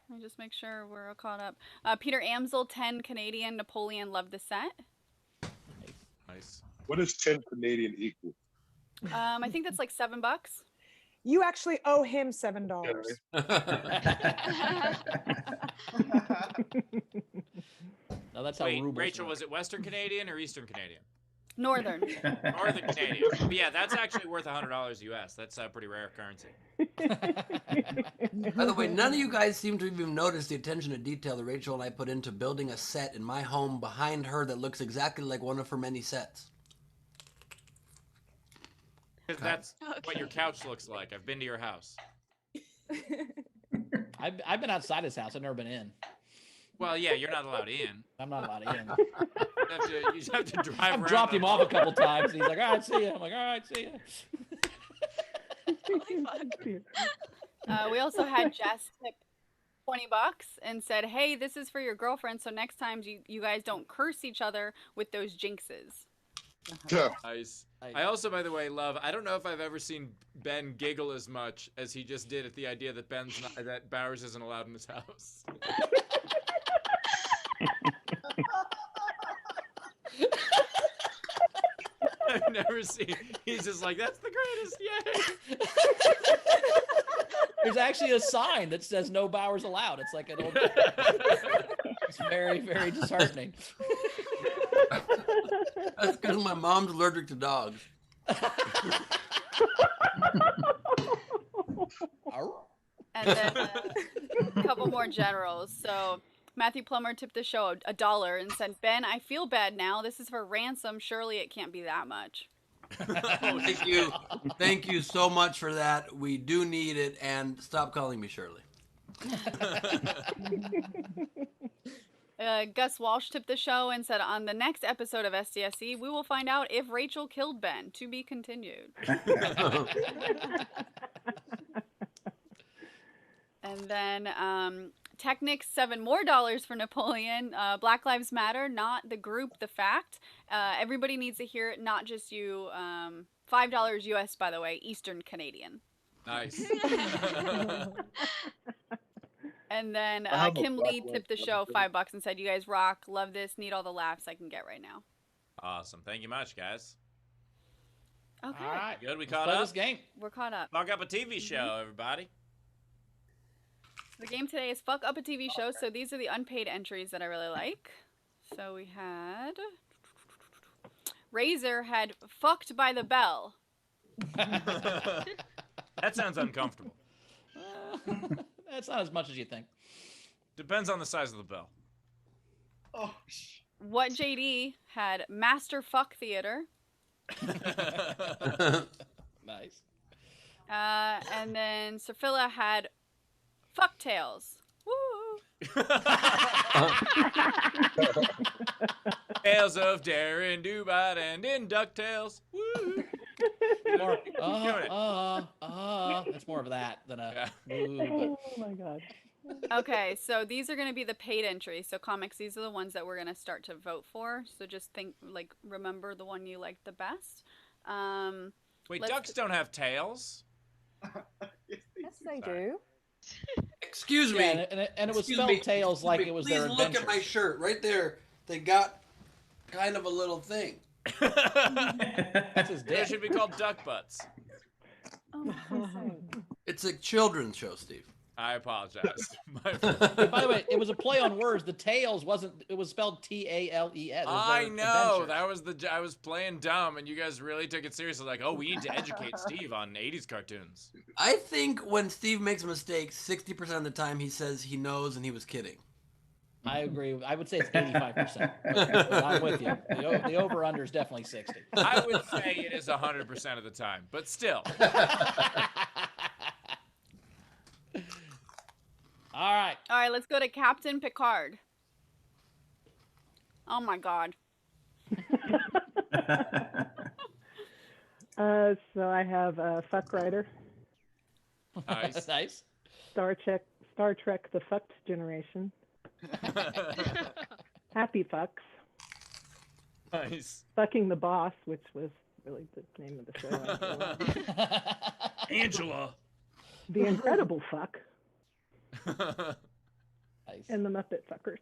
let me just make sure we're all caught up. Peter Amsel, 10 Canadian. Napoleon loved the set. Nice. What is 10 Canadian equal? I think that's like $7. You actually owe him $7. No, that's how Wait, rubles Rachel, work. was it Western Canadian or Eastern Canadian? Northern. Northern Canadian. But yeah, that's actually worth $100 US. That's a pretty rare currency. By the way, none of you guys seem to even notice the attention to detail that Rachel and I put into building a set in my home behind her that looks exactly like one of her many sets. Because that's what your couch looks like. I've been to your house. I've been outside his house. I've never been in. Well, yeah, you're not allowed in. I'm not allowed in. You just have to drive I've around. dropped him off a couple times. And he's like, all right, see ya. I'm like, all right, see ya. We also had Jess tip $20 and said, "Hey, this is for your girlfriend, so next time you guys don't curse each other with those jinxes." Nice. I also, by the way, I don't know if I've ever seen Ben giggle as much as he just did at the idea that that Bowers isn't allowed in his house. I've never seen. He's just like, that's the greatest, yay! There's actually a sign that says "No Bowers allowed." It's like an old. It's very, very disheartening. That's because my mom's allergic to dogs. And then a couple more generals. So Matthew Plummer tipped the show $1 and said, "Ben, I feel bad now. This is for ransom. Surely it can't be that much." Thank you. Thank you so much for that. We do need it, and stop calling me Shirley. Gus Walsh tipped the show and said, "On the next episode of SDSC, we will find out if Rachel killed Ben. To be continued." And then Technics, $7 more for Napoleon. Black Lives Matter, not the group, the fact. Everybody needs to hear it, not just you. $5 US, by the way, Eastern Canadian. Nice. And then Kim Lee tipped the show $5 and said, "You guys rock. Love this. Need all the laughs I can get right now." Awesome. Thank you much, guys. Okay. All right, Good. We let's caught play up. this game. We're caught up. Fuck up a TV show, everybody. The game today is Fuck Up a TV Show. So these are the unpaid entries that I really like. So we had... Razor had Fucked by the Bell. That sounds uncomfortable. That's not as much as you think. Depends on the size of the bell. Oh, What JD had Master Fuck Theater. Nice. And then Sophilla had Fuck Tales. Woo! Tales of Darren Dubite and in DuckTales. Woo! More, Doing it. It's more of that than a. Yeah. Ooh, Oh my god. Okay, so these are going to be the paid entries. So comics, these are the ones that we're going to start to vote for. So just remember the one you liked the best. Wait, Let's- ducks don't have tails? Yes, they do. Excuse me. yeah, and it was Excuse spelled me. tails like it was Please their look adventure. at my shirt right there. They got kind of a little thing. That's his They dick. should be called duck butts. Oh, insane. It's a children's show, Steve. I apologize. By the way, it was a play on words. The tails wasn't. It was spelled Tales. I know. I was playing dumb, and you guys really took it seriously. Like, oh, we need to educate Steve on 80s cartoons. I think when Steve makes a mistake, 60% of the time he says he knows and he was kidding. I agree. I would say it's 85%. But I'm with you. The over/under is definitely 60. I would say it is 100% of the time, but still. All right. All right, let's go to Captain Picard. Oh my God. So I have Fuck Rider, Nice. Nice. Star Trek: The Fucked Generation, Happy Fucks, Nice. Fucking the Boss, which was really the name of the show. after a while. Angela. The Incredible Fuck, Nice. and the Muppet Fuckers.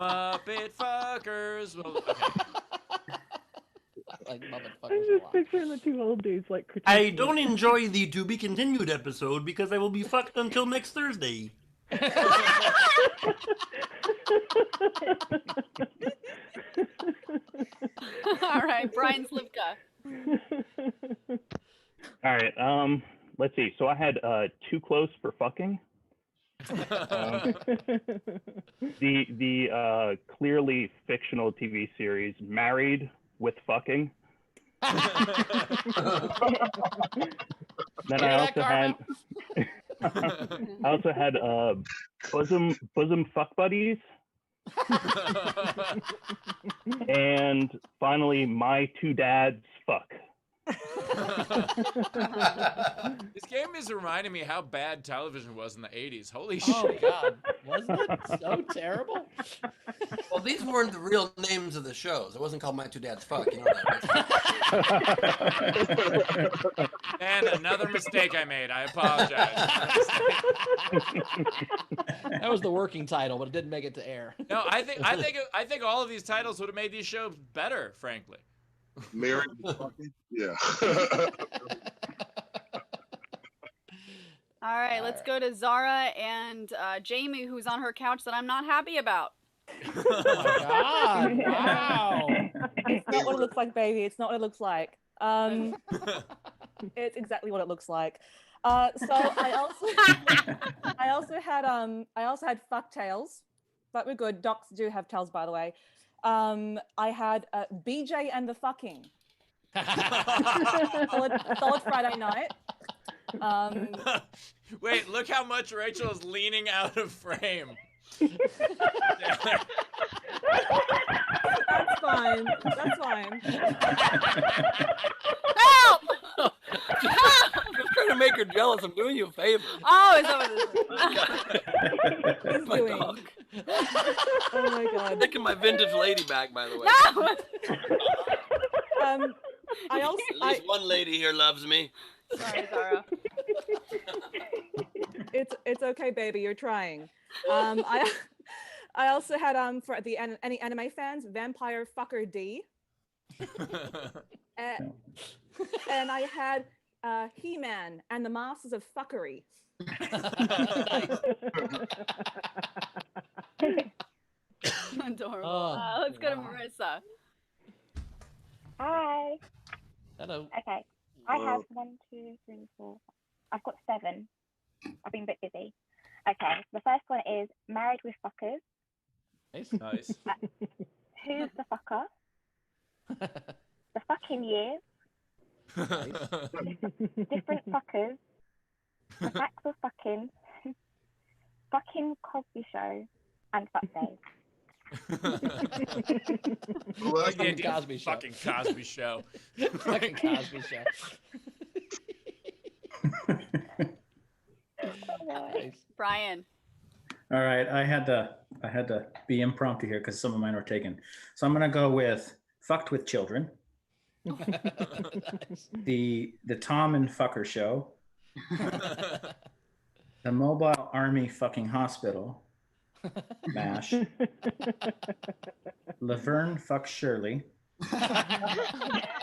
Muppet fuckers. Well, okay. Like Muppet I'm fuckers a just lot. picturing the two old dudes like critiquing I don't enjoy the to be continued episode because I will be fucked until next Thursday. All right, Brian Slivka. All right. Let's see. So I had Too Close for Fucking. The clearly fictional TV series Married with Fucking. Then I Hear that, also had I also had bosom fuck buddies, and finally my two dads fuck. This game is reminding me how bad television was in the 80s. Holy Oh shit. God, wasn't it so terrible? Well, these weren't the real names of the shows. It wasn't called My Two Dads Fuck. You know that. And another mistake I made. I apologize. That was the working title, but it didn't make it to air. No, I think all of these titles would have made these shows better, frankly. Married with fucking? Yeah. All right, let's go to Zara and Jamie, who's on her couch that I'm not happy about. Oh my God! Wow. It's not what it looks like, baby. It's not what it looks like. It's exactly what it looks like. So I also had fuck tails, but we're good. Docs do have tails, by the way. I had BJ and the fucking. solid Friday night. Wait, look how much Rachel is leaning out of frame. That's fine. That's fine. Help! Just trying to make her jealous. I'm doing you a favor. Oh, is that what it is? He's doing. Dog. Oh my God. I'm taking my vintage lady back, by the way. No! I also At least one lady here loves me. Sorry, Zara. It's okay, baby. You're trying. I also had for any anime fans, Vampire Fucker D. And I had He-Man and the Masters of Fuckery. Adorable. Oh, Let's go to wow. Marissa. Hi. Hello. Okay. I have 1, 2, 3, 4. I've got 7. I've been a bit busy. Okay. The first one is Married with Fuckers. Nice. Who's the fucker? The fucking years. Different fuckers. The facts of fucking. Fucking Cosby Show. And fuck days. Like the idea of Cosby Show. Fucking Cosby Show. Fucking Cosby Show. Nice. Brian. All right, I had to be impromptu here because some of mine were taken. So I'm gonna go with "Fucked with Children," Nice. the Tom and Fucker Show, the Mobile Army Fucking Hospital, MASH, Laverne Fuck Shirley,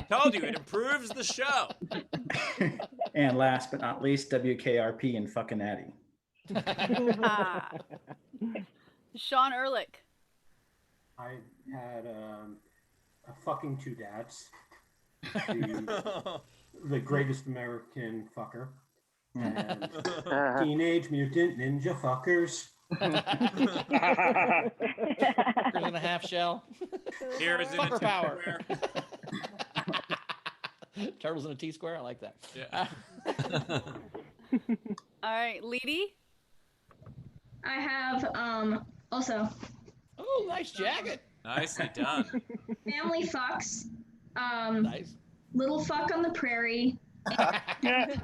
Told you, it improves the show. and last but not least, WKRP and Fucking Addy. Sean Ehrlich. I had a fucking two dads. The greatest American fucker. And Teenage Mutant Ninja Fuckers. Fuckers in a half shell. Heroes in Fucker a power. square. Turtles in a T-square. I like that. Yeah. All right, Leedy. I have also Oh, nice jacket. Nicely done. Family Fucks, Nice. Little Fuck on the Prairie, and,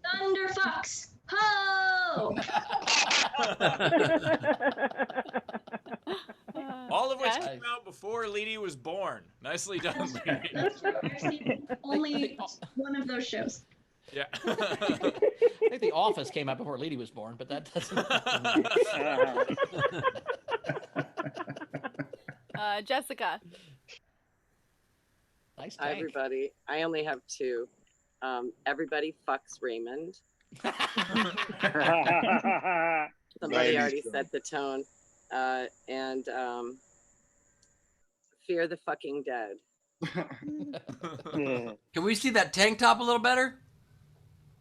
Thunder Fucks. Ho! All of which Okay. came out before Leedy was born. Nicely done, Leedy. I've seen only one of those shows. Yeah. I think The Office came out before Leedy was born, but that doesn't. Jessica. Nice Hi, tank. everybody. I only have 2. Everybody fucks Raymond. Somebody already set the tone. And Fear the Fucking Dead. Can we see that tank top a little better?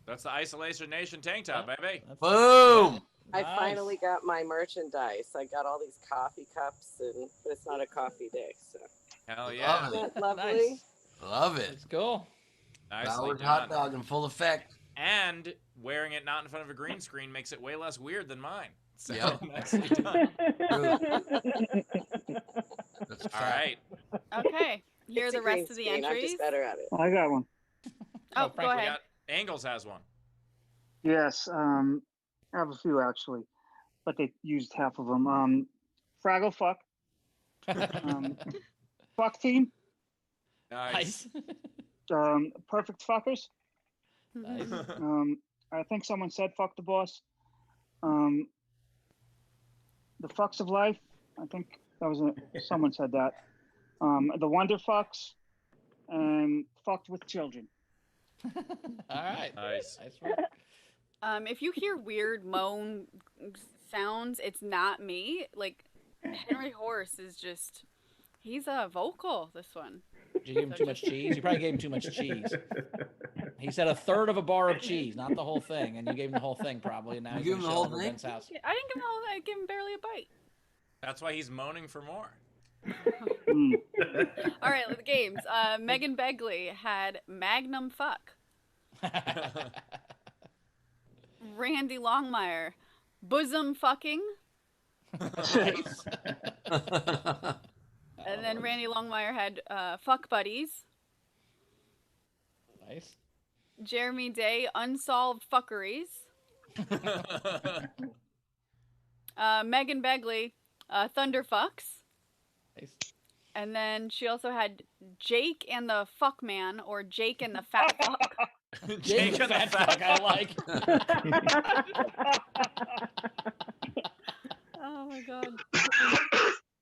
That's the Isolation Nation tank top, baby. Boom! I finally got my merchandise. I got all these coffee cups, but it's not a coffee day, so. Hell yeah. Love Isn't it. that lovely? Nice. Love it. That's cool. Nicely Howard done. hot dog in full effect. And wearing it not in front of a green screen makes it way less weird than mine. So Yep. nicely done. That's All right. Okay. Here are It's a the green rest of the screen. I'm entries. just better at it. I got one. Oh, Frank, go we ahead. got Angles has one. Yes, I have a few actually, but they used half of them. Fraggle Fuck, Fuck Team, Nice. Perfect Fuckers. Nice. I think someone said Fuck the Boss. The Fucks of Life. I think that was someone said that. The Wonder Fucks, and Fucked with Children. All right. Nice. Nice work. If you hear weird moan sounds, it's not me. Like, Henry Horse is just, he's a vocal, this one. Did you give him too much cheese? You probably gave him too much cheese. He said a third of a bar of cheese, not the whole thing, and you gave him the whole thing probably. And now You he's gave him gonna the shit whole all over thing? Ben's house. I didn't give him all, I gave him barely a bite. That's why he's moaning for more. All right, the games. Megan Begley had Magnum Fuck. Randy Longmire, Bosom Fucking. Nice. And then Randy Longmire had Fuck Buddies. Nice. Jeremy Day, Unsolved Fuckeries. Megan Begley, Thunder Fucks. Nice. And then she also had Jake and the Fuck Man, or Jake and the Fat Fuck. Jake and the fat fuck, I like. Oh my god.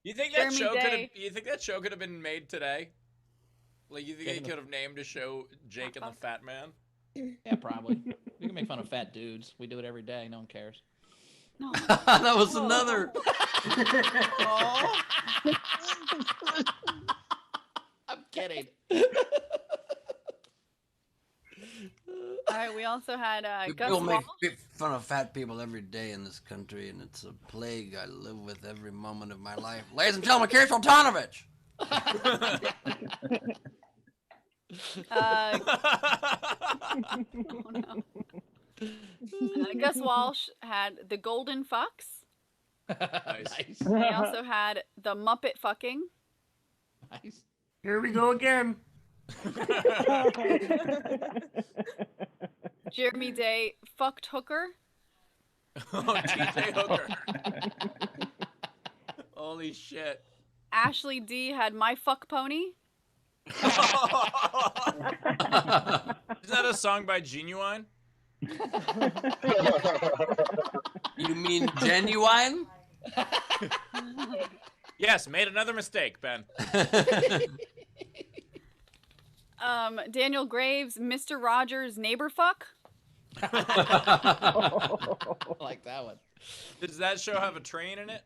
You think that Jeremy show could have? Day. You think that show could have been made today? Like, you think they could have named a show Jake and the Fat Man? Yeah, probably. We can make fun of fat dudes. We do it every day. No one cares. No. That was another. I'm kidding. All right, we also had Gus People Walsh. make fun of fat people every day in this country, and it's a plague I live with every moment of my life. Ladies and gentlemen, here's Soltanovich. Oh, no. Gus Walsh had the Golden Fucks. Nice. They also had the Muppet Fucking. Nice. Here we go again. Jeremy Day, Fucked Hooker. Oh, TJ Hooker. Holy shit. Ashley D had My Fuck Pony. Is that a song by Genuine? You mean genuine? Yes, made another mistake, Ben. Daniel Graves, Mr. Rogers, Neighbor Fuck. I like that one. Does that show have a train in it?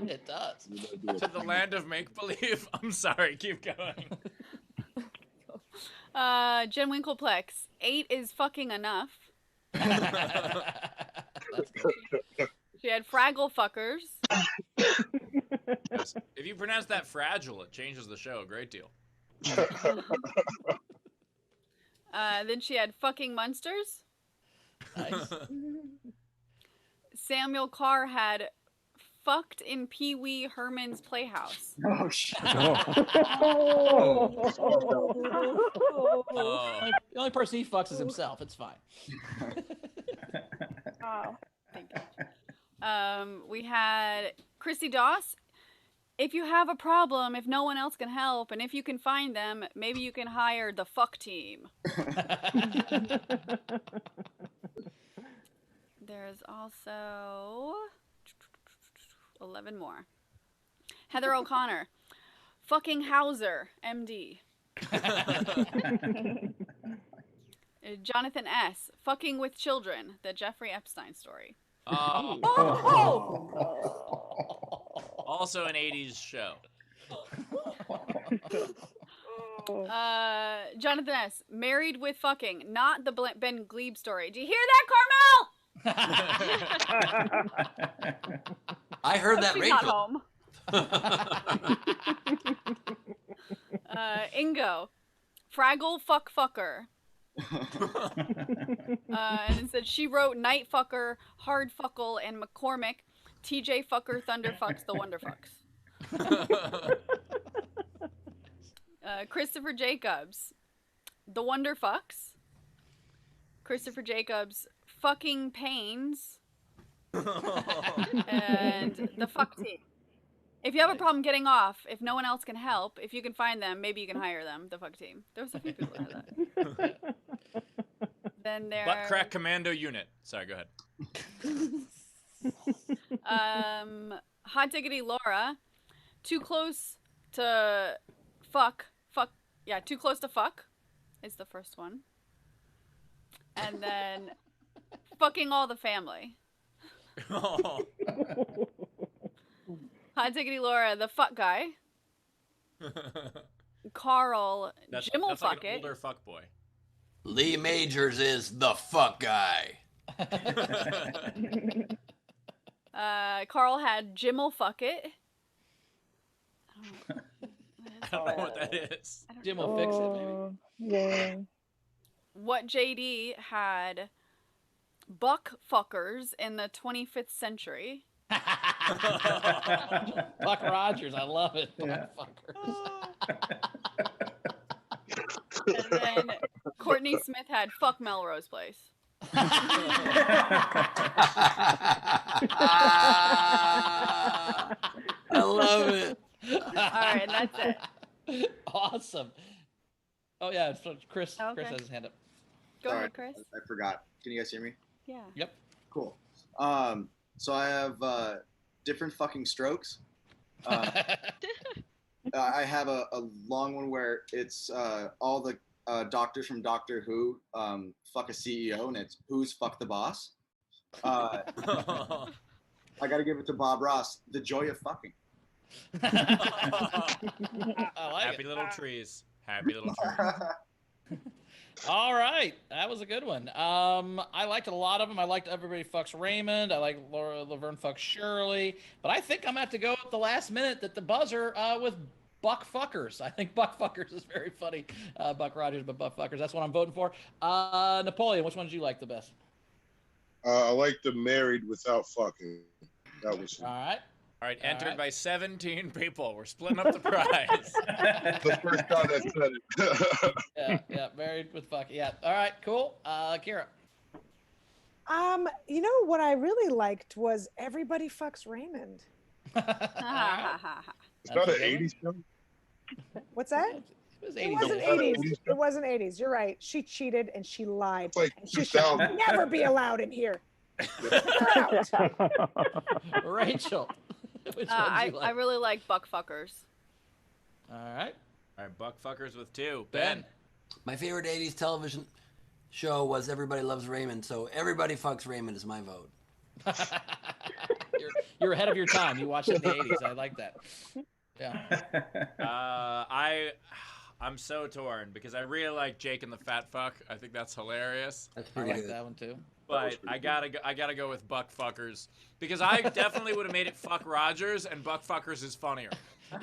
It does. To the land of make-believe? I'm sorry, keep going. Jen Winkleplex, 8 is fucking enough. She had Fraggle Fuckers. Yes. If you pronounce that fragile, it changes the show a great deal. Then she had Fucking Munsters. Nice. Samuel Carr had Fucked in Pee Wee Herman's Playhouse. Oh shit! Oh. The only person he fucks is himself. It's fine. Oh. Thank you. We had Chrissy Doss. If you have a problem, if no one else can help, and if you can find them, maybe you can hire the fuck team. There's also 11 more. Heather O'Connor. Fucking Hauser, MD. Jonathan S. Fucking with Children, the Jeffrey Epstein story. Also an 80s show. Jonathan S. Married with Fucking, not the Ben Glebe story. Do you hear that, Carmel? I heard that, She's Rachel. not home. Ingo. Fraggle Fucker. And it said she wrote Night Fucker, Hard Fuckle, and McCormick. TJ Fucker, Thunder Fucks, The Wonder Fucks. Christopher Jacobs, The Wonder Fucks. Christopher Jacobs, Fucking Pains. And the Fuck Team. If you have a problem getting off, if no one else can help, if you can find them, maybe you can hire them. The Fuck Team. There was a few people that had that. Then there. Butt Crack Commando Unit. Sorry, go ahead. Hot Diggity Laura, Too Close to Fuck. Yeah, Too Close to Fuck is the first one. And then Fucking All the Family. Oh. Hot Diggity Laura, the fuck guy. Carl, Jim will that's fuck like an it. older fuck boy. Lee Majors is the fuck guy. Carl had Jim will fuck it. I don't know what that is. Jim will fix it, maybe. Yeah. What JD had Buck fuckers in the 25th century. Buck Rogers, I love it. Yeah. Buck fuckers. And then Courtney Smith had fuck Melrose Place. I love it. All right, and that's it. Awesome. Oh yeah, it's Chris. Okay. Chris has his hand up. Go Sorry, ahead, Chris. I forgot. Can you guys hear me? Yeah. Yep. Cool. So I have different fucking strokes. I have a long one where it's all the doctors from Doctor Who fuck a CEO, and it's who's fuck the boss. I got to give it to Bob Ross. The joy of fucking. I like Happy it. little trees. Happy little trees. All right, that was a good one. I liked a lot of them. I liked Everybody Fucks Raymond. I like Laura Laverne Fucks Shirley. But I think I'm going to have to go at the last minute that the buzzer with Buck Fuckers. I think Buck Fuckers is very funny. Buck Rogers, but Buck Fuckers. That's what I'm voting for. Napoleon, which one did you like the best? I like the married without fucking. That was All right. All right, entered by 17 people. We're splitting up the prize. the first guy that said it. yeah, married with fuck. Yeah. All right, cool. Kira. You know what I really liked was Everybody Fucks Raymond. It's not an 80s show? What's that? It wasn't 80s. It wasn't 80s. You're right. She cheated and she lied. It's like And she should 2000. never be allowed in here. Rachel. Which one I did you like? really like Buck Fuckers. All right. All right, Buck Fuckers with 2. Ben. My favorite 80s television show was Everybody Loves Raymond, so Everybody Fucks Raymond is my vote. You're ahead of your time. You watched it in the 80s. I like that. Yeah. I'm so torn because I really like Jake and the Fat Fuck. I think that's hilarious. That's I like that one too. But I gotta go with Buck Fuckers because I definitely would have made it Fuck Rogers, and Buck Fuckers is funnier.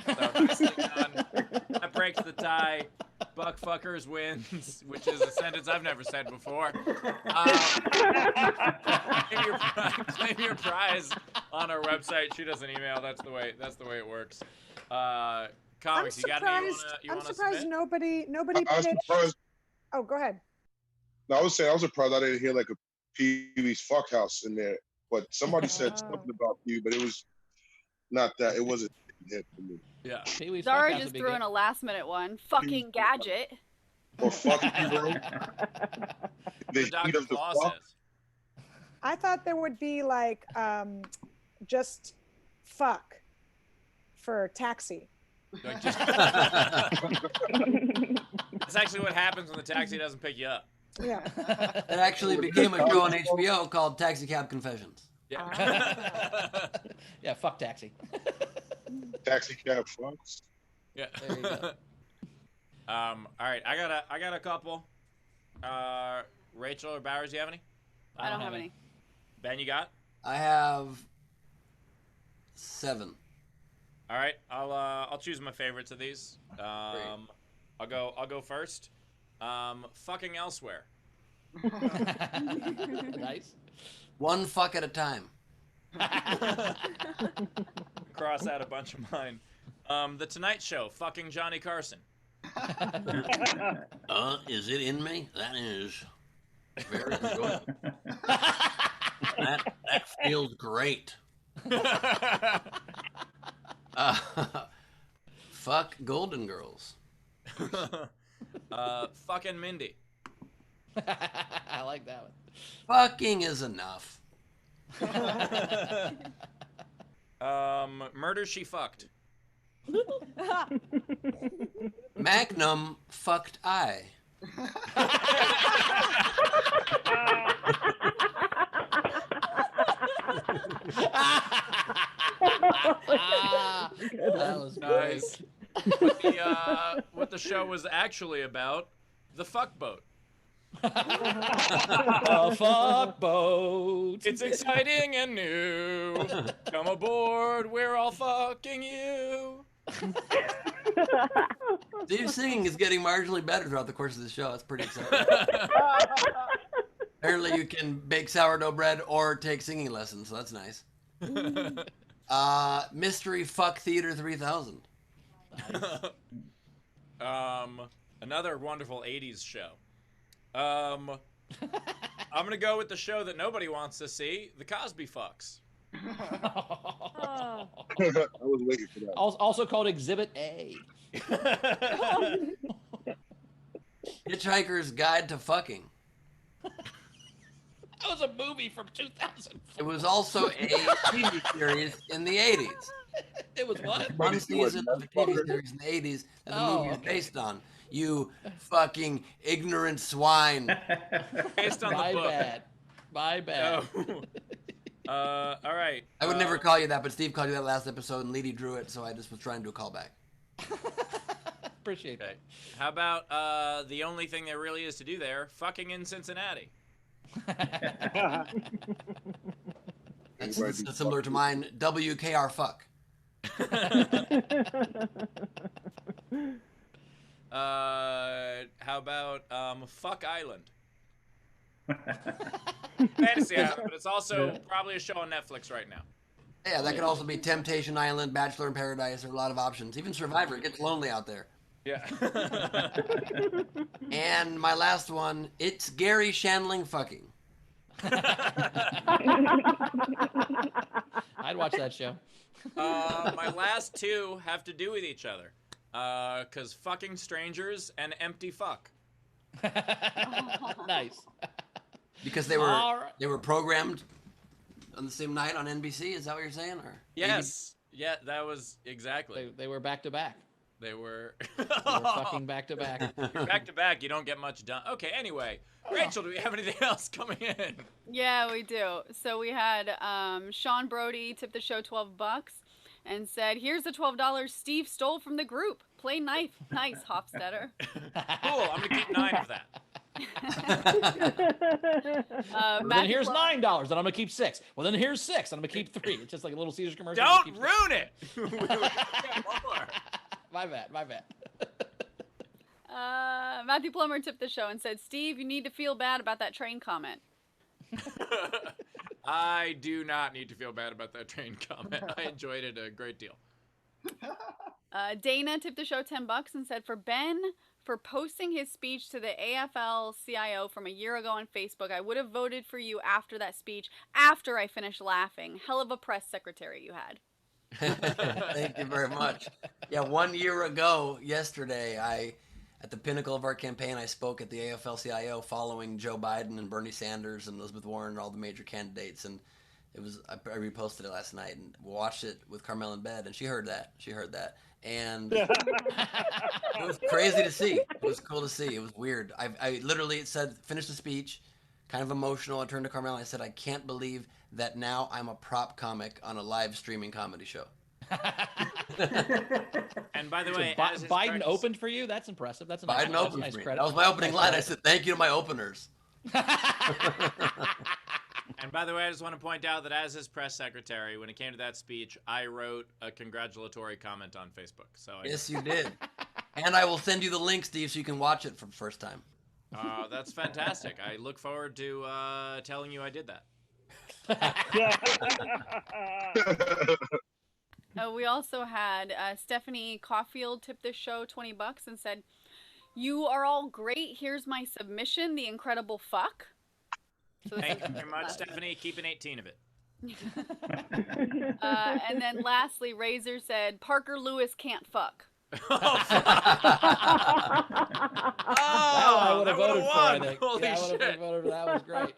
So nicely done. That breaks the tie. Buck Fuckers wins, which is a sentence I've never said before. Claim your prize on our website. Shoot us an email. That's the way it works. Comics, you got any you I'm want to surprised submit? nobody I was did. surprised. Oh, go ahead. No, I was saying I was surprised I didn't hear like a Pee-wee's fuck house in there. But somebody said something about you, but it was not that. It wasn't a hit for me. Yeah. Zara just threw in a last minute one. Fucking Gadget. Or fuck you, bro. The heat of the fuck. I thought there would be like just fuck for Taxi. Like just... That's actually what happens when the taxi doesn't pick you up. Yeah. It actually became a show on HBO called Taxi Cab Confessions. Yeah. Yeah, fuck Taxi. Taxi cab fucks. Yeah. There you go. All right, I got a couple. Rachel or Bowers, you have any? I don't have any. Ben, you got? I have 7. All right, I'll choose my favorites of these. I'll go first. Fucking elsewhere. Nice. One fuck at a time. Cross out a bunch of mine. The Tonight Show. Fucking Johnny Carson. Is it in me? That is very good. that feels great. Fuck Golden Girls. Fucking Mindy. I like that one. Fucking is enough. Murder She Fucked. Magnum fucked I. That was nice. What the show was actually about, the fuck boat. A fuck boat. It's exciting and new. Come aboard, we're all fucking you. Steve's singing is getting marginally better throughout the course of the show. It's pretty exciting. Apparently you can bake sourdough bread or take singing lessons, so that's nice. Mystery Fuck Theater 3000. Another wonderful 80s show. I'm gonna go with the show that nobody wants to see, The Cosby Fucks. I was waiting for that. Also called Exhibit A. Hitchhiker's Guide to Fucking. That was a movie from 2000. It was also a TV series in the 80s. It was what? One season of a TV series in the 80s that the movie is based on. You fucking ignorant swine. Based on My the book. bad. My bad. All right. I would never call you that, but Steve called you that last episode, and Leedy drew it, so I just was trying to do a callback. Appreciate that. How about the only thing there really is to do there, fucking in Cincinnati? That's similar to mine. WKR fuck. How about Fuck Island? Fantasy Island, but it's also probably a show on Netflix right now. Yeah, that could also be Temptation Island, Bachelor in Paradise. There are a lot of options. Even Survivor. It gets lonely out there. Yeah. And my last one, it's Gary Shandling fucking. I'd watch that show. My last two have to do with each other. Because fucking strangers and empty fuck. Nice. Because they were programmed on the same night on NBC. Is that what you're saying? Or Yes. Yeah, that was exactly. They were back to back. They were fucking back to back. Back to back, you don't get much done. Okay, anyway. Rachel, do we have anything else coming in? Yeah, we do. So we had Sean Brody tip the show $12 and said, "Here's the $12 Steve stole from the group. Play nice, Hofstetter." Cool, I'm gonna keep 9 of that. Well, then here's $9, then I'm gonna keep 6. Well, then here's 6, and I'm gonna keep 3. It's just like a Little Caesars commercial. Don't ruin it. My bad. Matthew Plummer tipped the show and said, "Steve, you need to feel bad about that train comment." I do not need to feel bad about that train comment. I enjoyed it a great deal. Dana tipped the show $10 and said, "For Ben, for posting his speech to the AFL-CIO from a year ago on Facebook, I would have voted for you after that speech, after I finished laughing. Hell of a press secretary you had." Thank you very much. Yeah, 1 year ago, yesterday, at the pinnacle of our campaign, I spoke at the AFL-CIO following Joe Biden and Bernie Sanders and Elizabeth Warren and all the major candidates, and I reposted it last night and watched it with Carmel in bed, and she heard that, and it was crazy to see. It was cool to see. It was weird. I literally said, finished the speech, kind of emotional. I turned to Carmel and I said, "I can't believe that now I'm a prop comic on a live streaming comedy show." And by the way, so Biden opened for you? That's impressive. That's a nice, Biden opened nice for me. credit. That was my opening line. I said, "Thank you to my openers." And by the way, I just want to point out that as his press secretary, when it came to that speech, I wrote a congratulatory comment on Facebook. So Yes, you did. And I will send you the link, Steve, so you can watch it for the first time. That's fantastic. I look forward to telling you I did that. We also had Stephanie Caulfield tip this show $20 and said, "You are all great. Here's my submission, The Incredible Fuck." So Thank you very much, Stephanie. Keep an 18 of it. And then lastly, Razor said, "Parker Lewis can't fuck." I would have voted for, I think. Holy I would have shit. voted for that. Was great.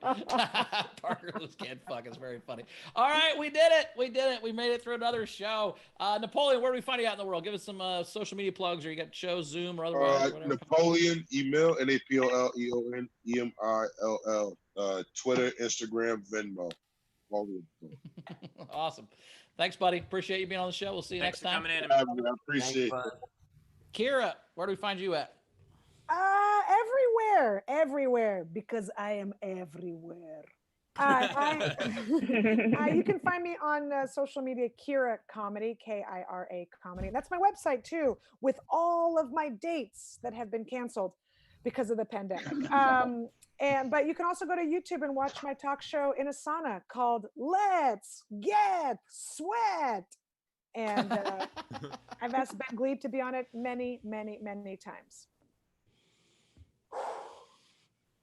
Parker Lewis can't fuck. It's very funny. All right, we did it. We did it. We made it through another show. Napoleon, where do we find you out in the world? Give us some social media plugs, or you got shows, Zoom, or otherwise. Whatever. Napoleon, Emill, Napoleon, Emill, Twitter, Instagram, Venmo. Awesome. Thanks, buddy. Appreciate you being on the show. We'll see you next time. Coming in. I appreciate it. Kira, where do we find you at? Everywhere, because I am everywhere. You can find me on social media, Kira Comedy, Kira Comedy. That's my website too, with all of my dates that have been canceled because of the pandemic. But you can also go to YouTube and watch my talk show in a sauna called Let's Get Sweat. And I've asked Ben Glebe to be on it many, many, many times.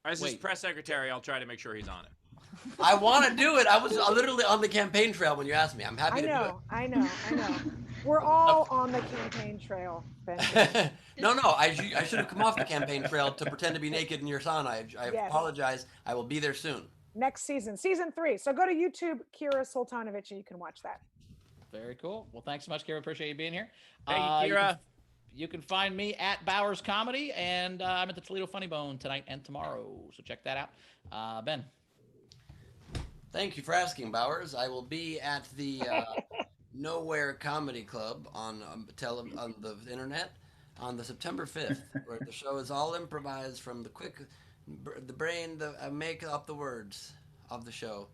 As his press secretary, I'll try to make sure he's on it. I want to do it. I was literally on the campaign trail when you asked me. I'm happy to do it. I know. We're all on the campaign trail, Ben. No, I should have come off the campaign trail to pretend to be naked in your sauna. I Yes. apologize. I will be there soon. Next season 3. So go to YouTube, Kira Soltanovich, and you can watch that. Very cool. Well, thanks so much, Kira. Appreciate you being here. Thank you, Kira. You can find me at Bowers Comedy, and I'm at the Toledo Funny Bone tonight and tomorrow. So check that out. Ben. Thank you for asking, Bowers. I will be at the Nowhere Comedy Club on the internet on the September 5th, where the show is all improvised from the brain, make up the words of the show.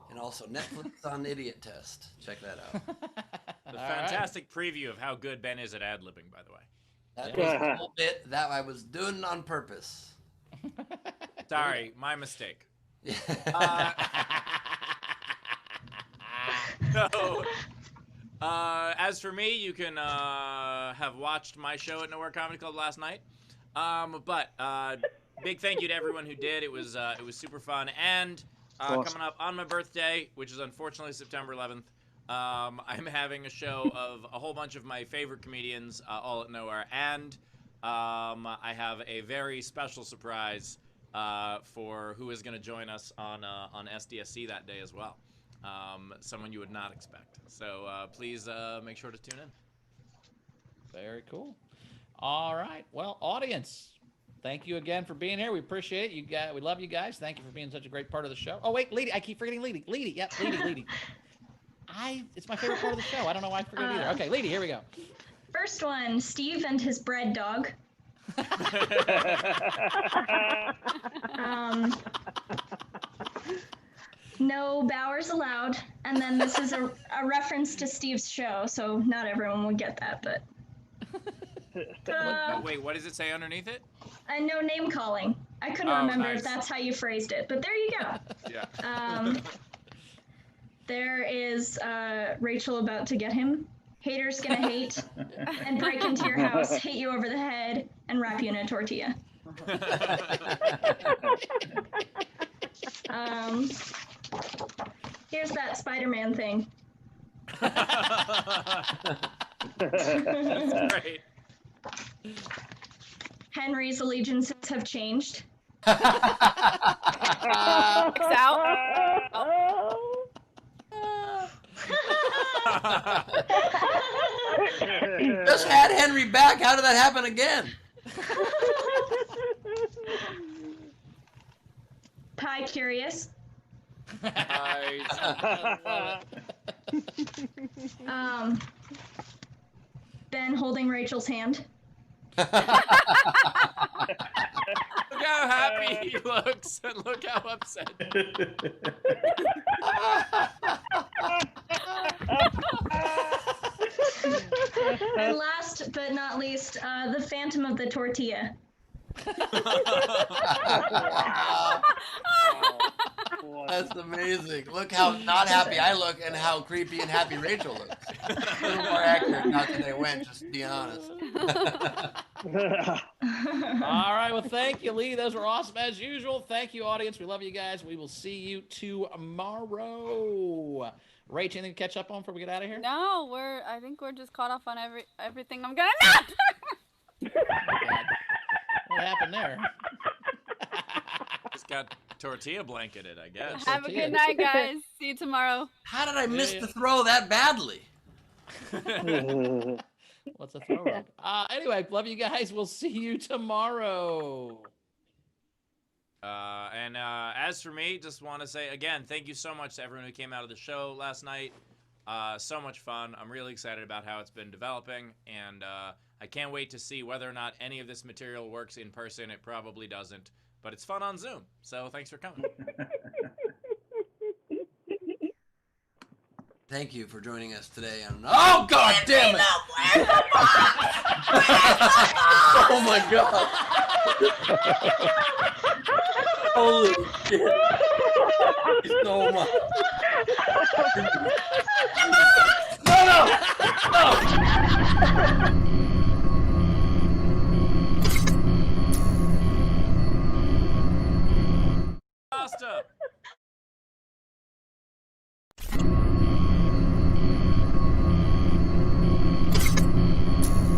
And also Netflix on Idiot Test. Check that out. The fantastic preview of how good Ben is at ad-libbing, by the way. That was a little bit that I was doing on purpose. Sorry, my mistake. As for me, you can have watched my show at Nowhere Comedy Club last night. But big thank you to everyone who did. It was super fun. And coming up on my birthday, which is unfortunately September 11th, I'm having a show of a whole bunch of my favorite comedians all at Nowhere. And I have a very special surprise for who is going to join us on SDSC that day as well. Someone you would not expect. So please make sure to tune in. Very cool. All right. Well, audience, thank you again for being here. We appreciate it. You guys, we love you guys. Thank you for being such a great part of the show. Oh, wait, Leedy. I keep forgetting Leedy. Leedy. Yep, Leedy. It's my favorite part of the show. I don't know why I forget either. Okay, Leedy, here we go. First one, Steve and his bread dog. No Bowers allowed. And then this is a reference to Steve's show, so not everyone would get that, but. Wait, what does it say underneath it? No name calling. I couldn't remember if that's how you phrased it, but there you go. Yeah. There is Rachel about to get him. Haters gonna hate and break into your house, hit you over the head, and wrap you in a tortilla. Here's that Spider-Man thing. That's great. Henry's allegiances have changed. Just had Henry back. How did that happen again? Pie curious. Ben holding Rachel's hand. Look how happy he looks, and look how upset. And last last but not least, the Phantom of the Tortilla. That's amazing. Look how not happy I look and how creepy and happy Rachel looks. A little more accurate, not that they went, just to be honest. All right. Well, thank you, Lee. Those were awesome as usual. Thank you, audience. We love you guys. We will see you tomorrow. Rach, anything to catch up on before we get out of here? No, I think we're just caught off on everything I'm gonna. What happened there? Just got tortilla blanketed, I guess. Have a good night, guys. See you tomorrow. How did I miss the throw that badly? What's a throw up? Anyway, love you guys. We'll see you tomorrow. And as for me, just want to say again, thank you so much to everyone who came out of the show last night. So much fun. I'm really excited about how it's been developing, and I can't wait to see whether or not any of this material works in person. It probably doesn't, but it's fun on Zoom. So thanks for coming. Thank you for joining us today. Oh, God damn it! Oh, my God. Holy shit. So much. No! Pasta.